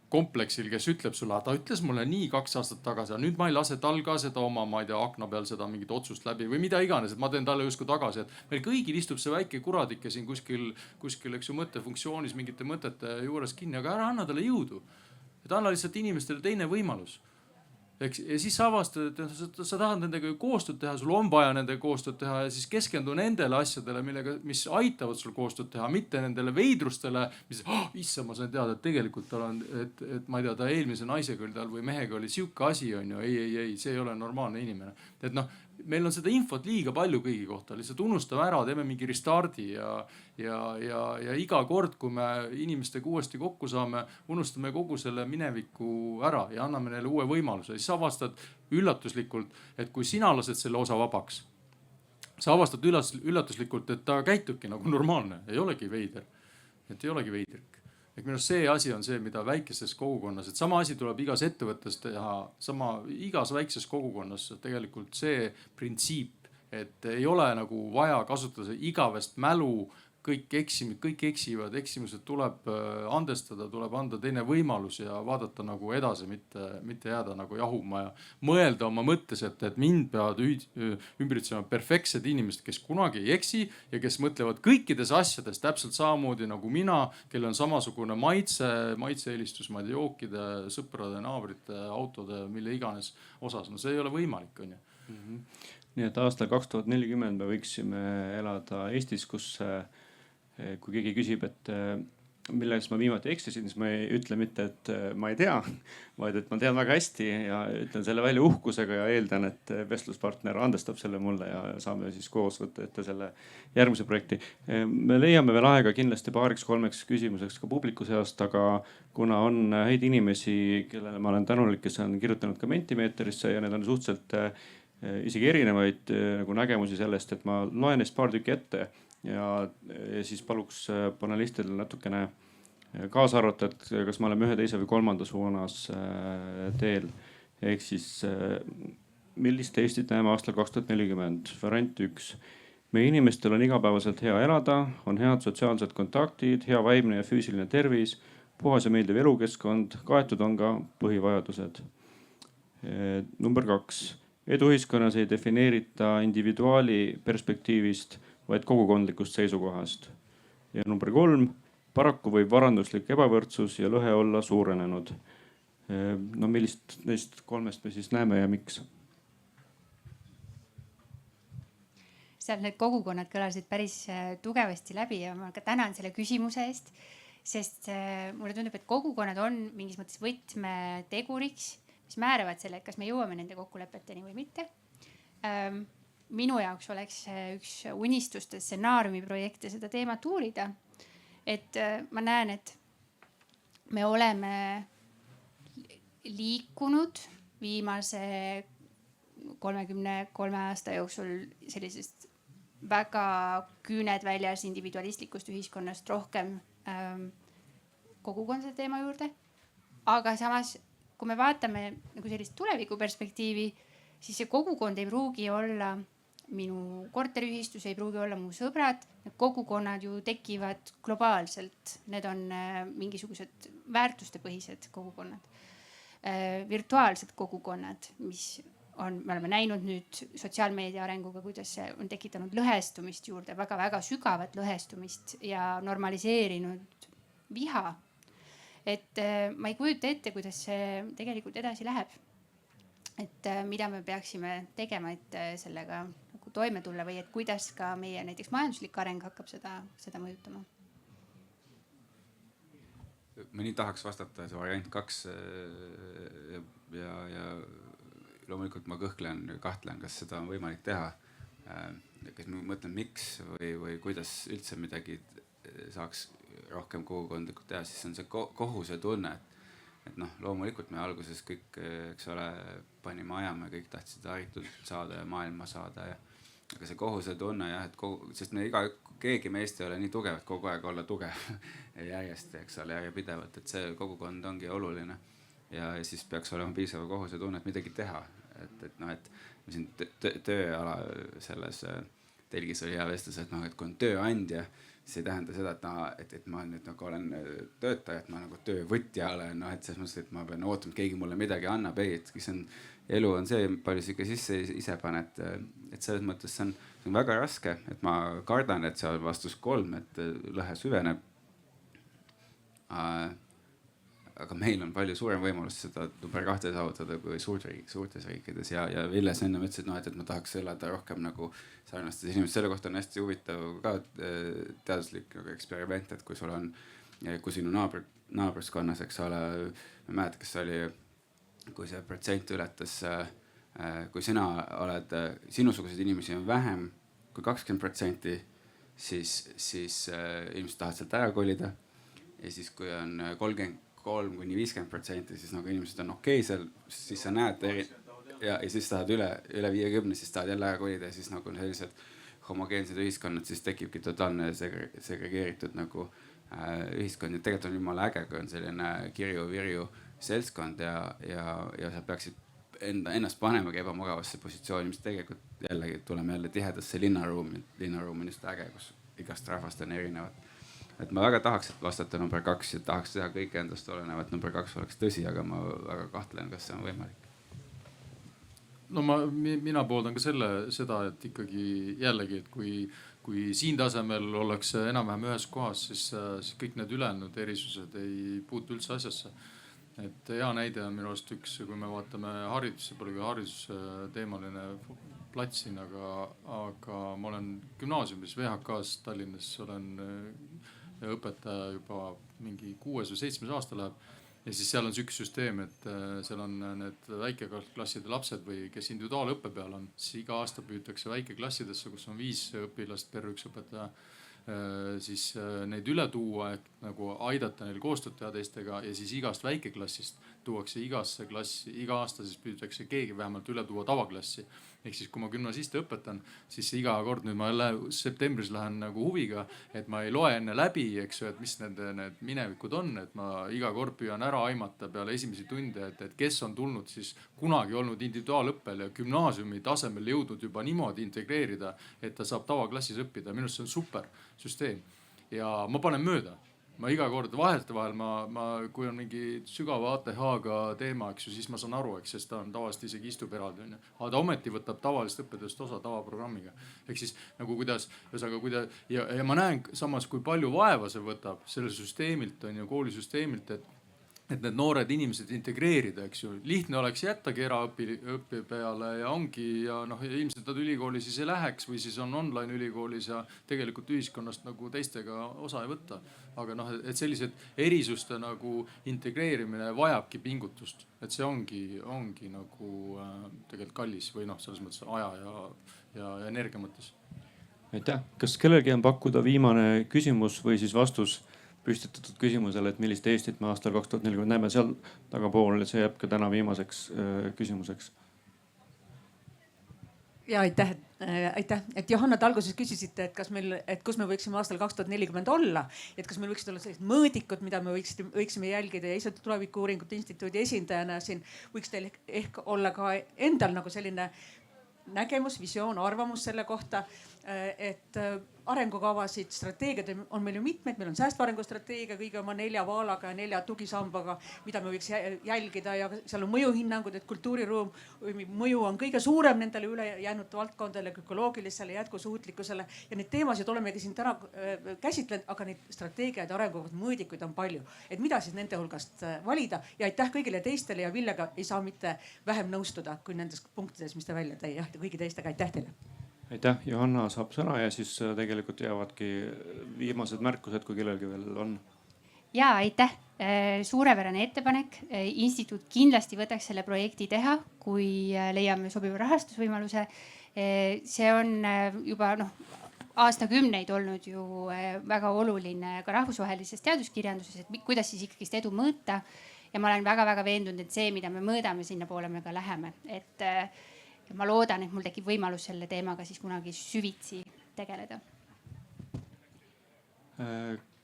kompleksil, kes ütleb sulle, ta ütles mulle nii 2 aastat tagasi, nüüd ma ei lase tal ka seda oma, ma ei tea, akna peal seda mingit otsust läbi või mida iganes, et ma teen talle justkui tagasi, et meil kõigil istub see väike kuradike siin kuskil, eks ju, mõttefunktsioonis mingite mõtete juures kinni, aga ära anna talle jõudu. Et anna lihtsalt inimestele teine võimalus. Eks, ja siis sa avastad, et sa tahad nendega koostööd teha, sul on vaja nendega koostööd teha ja siis keskendu nendele asjadele, mis aitavad sul koostööd teha, mitte nendele veidrustele, mis issa, ma sain teada, et tegelikult tal on, et ma ei tea, ta eelmise naisega tal või mehega oli sihuke asi on ju, ei, see ei ole normaalne inimene. Et noh, meil on seda infot liiga palju kõigi kohta, lihtsalt unustame ära, teeme mingi restardi ja iga kord, kui me inimestega uuesti kokku saame, unustame kogu selle mineviku ära ja anname neile uue võimaluse. Siis avastad üllatuslikult, et kui sina lased selle osa vabaks, sa avastad üllatuslikult, et ta käitubki nagu normaalne, ei olegi veider, et ei olegi veidrik. Et minu see asi on see, mida väikeses kogukonnas, et sama asi tuleb igas ettevõttes teha, igas väikses kogukonnas tegelikult see printsiip, et ei ole nagu vaja kasutada igavest mälu, kõik eksivad, eksimused tuleb andestada, tuleb anda teine võimalus ja vaadata nagu edasi, mitte jääda nagu jahuma ja mõelda oma mõttes, et mind peavad ümbritsema perfektsed inimesed, kes kunagi ei eksi ja kes mõtlevad kõikides asjades täpselt samamoodi nagu mina, kellel on samasugune maitse-eelistus, ma ei tea, jookide, sõprade, naabrite, autode, mille iganes osas. No see ei ole võimalik, on ju. Nii et aastal 2040 me võiksime elada Eestis, kus kui keegi küsib, et milles ma viimati eksisin, siis ma ei ütle mitte, et ma ei tea, vaid et ma tean väga hästi ja ütlen selle välja uhkusega ja eeldan, et vestluspartner andestab selle mulle ja saame siis koos võtta ette selle järgmise projekti. Me leiame veel aega kindlasti 2-3 küsimuseks ka publiku seast, aga kuna on häid inimesi, kellele ma olen tänulik, kes on kirjutanud ka Mentimeeterisse ja need on suhteliselt isegi erinevaid nagu nägemusi sellest, et ma loen neist paar tükki ette ja siis paluks panelistidel natukene kaasa arvata, et kas me oleme ühe, teise või kolmanda suunas teel. Ehk siis millist Eestit näeme aastal 2040? Variant 1. Meie inimestel on igapäevaselt hea elada, on head sotsiaalsed kontaktid, hea vaimne ja füüsiline tervis, puhas ja meeldiv elukeskkond, kaetud on ka põhivajadused. Number 2. Edu ühiskonnas ei defineerita individuaali perspektiivist, vaid kogukondlikust seisukohast. Ja number 3. Paraku võib varanduslik ebavõrdsus ja lõhe olla suurenenud. No millist neist kolmest me siis näeme ja miks? Seal need kogukonnad kõlasid päris tugevasti läbi ja ma ka tänan selle küsimuse eest, sest mulle tundub, et kogukonnad on mingis mõttes võtmeteguriks, mis määravad selle, et kas me jõuame nende kokkulepeteni või mitte. Minu jaoks oleks üks unistuste stsenaariumi projekte seda teemat uurida. Et ma näen, et me oleme liikunud viimase 33 aasta jooksul sellisest väga küüned väljas individualistlikust ühiskonnast rohkem kogukondade teema juurde. Aga samas, kui me vaatame nagu sellist tulevikuperspektiivi, siis see kogukond ei pruugi olla minu korteriühistus, ei pruugi olla mu sõbrad. Kogukonnad ju tekivad globaalselt. Need on mingisugused väärtustepõhised kogukonnad. Virtuaalsed kogukonnad, mis on, me oleme näinud nüüd sotsiaalmeedia arenguga, kuidas see on tekitanud lõhestumist juurde, väga-väga sügavat lõhestumist ja normaliseerinud viha. Et ma ei kujuta ette, kuidas see tegelikult edasi läheb. Et mida me peaksime tegema, et sellega nagu toime tulla või et kuidas ka meie näiteks majanduslik areng hakkab seda mõjutama? Ma nii tahaks vastata see variant 2 ja loomulikult ma kahtlen, kas seda on võimalik teha. Kas ma mõtlen, miks või kuidas üldse midagi saaks rohkem kogukondlikult teha, siis on see kohuse tunne. Et loomulikult me alguses kõik, eks ole, panime ajama ja kõik tahtsid haritud saada ja maailma saada. Aga see kohuse tunne, jah, sest keegi meist ei ole nii tugev, et kogu aeg olla tugev järjest, eks ole, järjepidevalt, et see kogukond ongi oluline. Ja siis peaks olema piisava kohuse tunne, et midagi teha. Et siin tööala selles telgis oli hea vestlus, et kui on tööandja, see ei tähenda seda, et ma nüüd nagu olen töötaja, et ma nagu töövõtja olen, noh, et selles mõttes, et ma pean ootama, et keegi mulle midagi annab. Ei, et elu on see, palju sa ikka sisse ise paned. Et selles mõttes see on väga raske, et ma kardan, et see on vastus 3, et lõhe süveneb. Aga meil on palju suurem võimalus seda number 2 saavutada kui suurtes riikides ja Villes enne ütles, et ma tahaks elada rohkem nagu sarnastes inimestes. Selle kohta on hästi huvitav ka teaduslik nagu eksperiment, et kui sinu naabruskonnas, eks ole, ma mäletan, kas oli, kui see protsent ületas, kui sinusuguseid inimesi on vähem kui 20%, siis inimesed tahavad sealt ära kolida. Ja siis kui on 33–50%, siis nagu inimesed on okei seal, siis sa näed ja siis tahad üle 50, siis tahad jälle ära kolida ja siis nagu sellised homogeensed ühiskonnad, siis tekibki totaalne segregeeritud nagu ühiskond. Ja tegelikult on jumala äge, kui on selline kirju-virju seltskond ja sa peaksid ennast panemagi ebamugavasse positsiooni, mis tegelikult jällegi tuleme jälle tihedasse linnaruumi. Linnaruum on just äge, kus igast rahvast on erinevat. Et ma väga tahaks, et vastata number 2 ja tahaks teha kõike endast olenevat, number 2 oleks tõsi, aga ma väga kahtlen, kas see on võimalik. No mina pooldan ka seda, et ikkagi jällegi, et kui siin tasemel ollakse enam-vähem ühes kohas, siis kõik need ülejäänud erisused ei puutu üldse asjasse. Et hea näide on minu arust üks, kui me vaatame haridusse, pole ka haridusteemaline plats siin, aga ma olen gümnaasiumis VHK-s Tallinnas, olen õpetaja juba mingi 6. või 7. aasta läheb. Ja siis seal on üks süsteem, et seal on need väikeklasside lapsed või kes individuaalõppe peal on, siis iga aasta püütakse väikeklassidesse, kus on 5 õpilast per 1 õpetaja, siis neid üle tuua, nagu aidata neil koostööd teha teistega ja siis igast väikeklassist tuuakse igasse klassi, iga aasta siis püütakse keegi vähemalt üle tuua tavaklassi. Ehk siis kui ma gümnasiste õpetan, siis iga kord nüüd ma septembris lähen nagu huviga, et ma ei loe enne läbi, eks ju, et mis need minevikud on, et ma iga kord püüan ära aimata peale esimesi tunde, et kes on tulnud siis kunagi olnud individuaalõppel ja gümnaasiumi tasemel jõudnud juba niimoodi integreerida, et ta saab tavaklassis õppida. Minu arust see on super süsteem ja ma panen mööda. Ma iga kord vahetevahel, kui on mingi sügava ATH-ga teema, eks ju, siis ma saan aru, eks, sest ta on tavaliselt isegi istub eraldi. Aga ta ometi võtab tavalist õppetööst osa tavaprogrammiga. Ehk siis nagu ja ma näen samas, kui palju vaeva see võtab selle süsteemilt, on ju, koolisüsteemilt, et need noored inimesed integreerida, eks ju. Lihtne oleks jättagi eraõppe peale ja ongi ja ilmselt nad ülikooli siis ei läheks või siis on online ülikoolis ja tegelikult ühiskonnast nagu teistega osa ei võtta. Aga et sellised erisuste nagu integreerimine vajabki pingutust, et see ongi nagu tegelikult kallis või selles mõttes aja ja energia mõttes. Aitäh. Kas kellelgi on pakkuda viimane küsimus või siis vastus püstitatud küsimusele, et millist Eestit me aastal 2040 näeme seal tagapool, see jääb ka täna viimaseks küsimuseks. Ja aitäh. Et Johanna, te alguses küsisite, et kus me võiksime aastal 2040 olla, et kas meil võiksid olla sellised mõõdikud, mida me võiksime jälgida ja ise Tulevikuuuringute Instituudi esindajana siin võiks teil ehk olla ka endal nagu selline nägemus, visioon, arvamus selle kohta, et arengukavasid, strateegiad on meil ju mitmeid. Meil on säästva arengu strateegia kõigi oma 4 vaalaga ja 4 tugisambaga, mida me võiks jälgida ja seal on mõjuhinnangud, et kultuuriruum mõju on kõige suurem nendele ülejäänud valdkondadele, ökoloogilisele jätkusuutlikkusele ja neid teemasid olemegi siin täna käsitlenud, aga neid strateegiaid, arengukavad, mõõdikuid on palju. Et mida siis nende hulgast valida ja aitäh kõigile teistele ja Villega ei saa mitte vähem nõustuda kui nendes punktides, mis te välja tõi ja kõigi teistega. Aitäh teile. Aitäh. Johanna saab sõna ja siis tegelikult jäävadki viimased märkused, kui kellelgi veel on. Ja aitäh. Suurepärane ettepanek. Instituut kindlasti võtaks selle projekti teha, kui leiame sobiva rahastusvõimaluse. See on juba aastakümneid olnud ju väga oluline ka rahvusvahelises teaduskirjanduses, et kuidas siis ikkagi edu mõõta. Ja ma olen väga-väga veendunud, et see, mida me mõõdame, sinna poole me ka läheme. Et ma loodan, et mul tekib võimalus selle teemaga siis kunagi süvitsi tegeleda.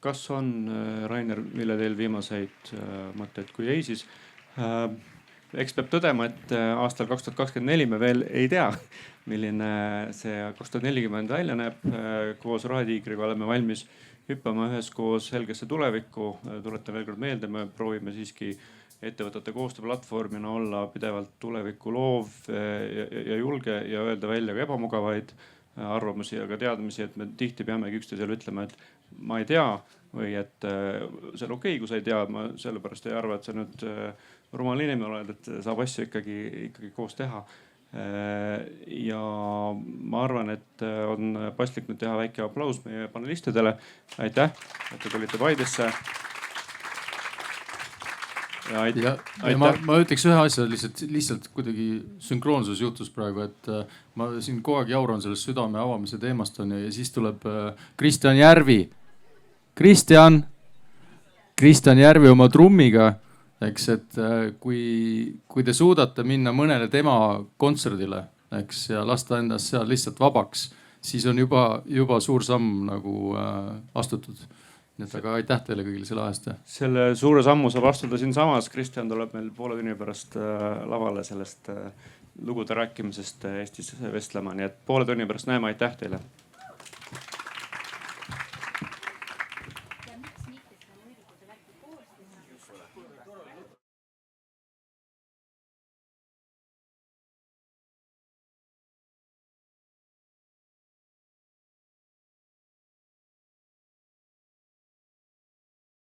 Kas on, Rainer, mille teil viimaseid mõtteid? Kui ei, siis eks peab tõdema, et aastal 2024 me veel ei tea, milline see 2040 välja näeb. Koos Rohetiigriga oleme valmis hüppama üheskoos helgesse tulevikku. Tuletan veel kord meelde, me proovime siiski ettevõtete koostööplatvormina olla pidevalt tulevikku loov ja julge ja öelda välja ka ebamugavaid arvamusi ja ka teadmisi, et me tihti peamegi üksteisele ütlema, et ma ei tea või et see on okei, kui sa ei tea, ma sellepärast ei arva, et sa nüüd rumal inimene oled, et saab asju ikkagi koos teha. Ja ma arvan, et on paslik nüüd teha väike aplaus meie panelistidele. Aitäh, et te tulite Paidesse. Ma ütleks ühe asja lihtsalt kuidagi sünkroonsus juhtus praegu, et ma siin kogu aeg jauran sellest südame avamise teemast on ja siis tuleb Kristjan Järvi. Kristjan Järvi oma trummiga, eks, et kui te suudate minna mõnele tema kontserdile, eks, ja lasta endast seal lihtsalt vabaks, siis on juba suur samm nagu astutud. Nii et aga aitäh teile kõigile selle ajast. Selle suure sammu saab astuda siinsamas. Kristjan tuleb meil poole tunni pärast lavale sellest lugude rääkimisest Eestis vestlema. Nii et poole tunni pärast näeme. Aitäh teile.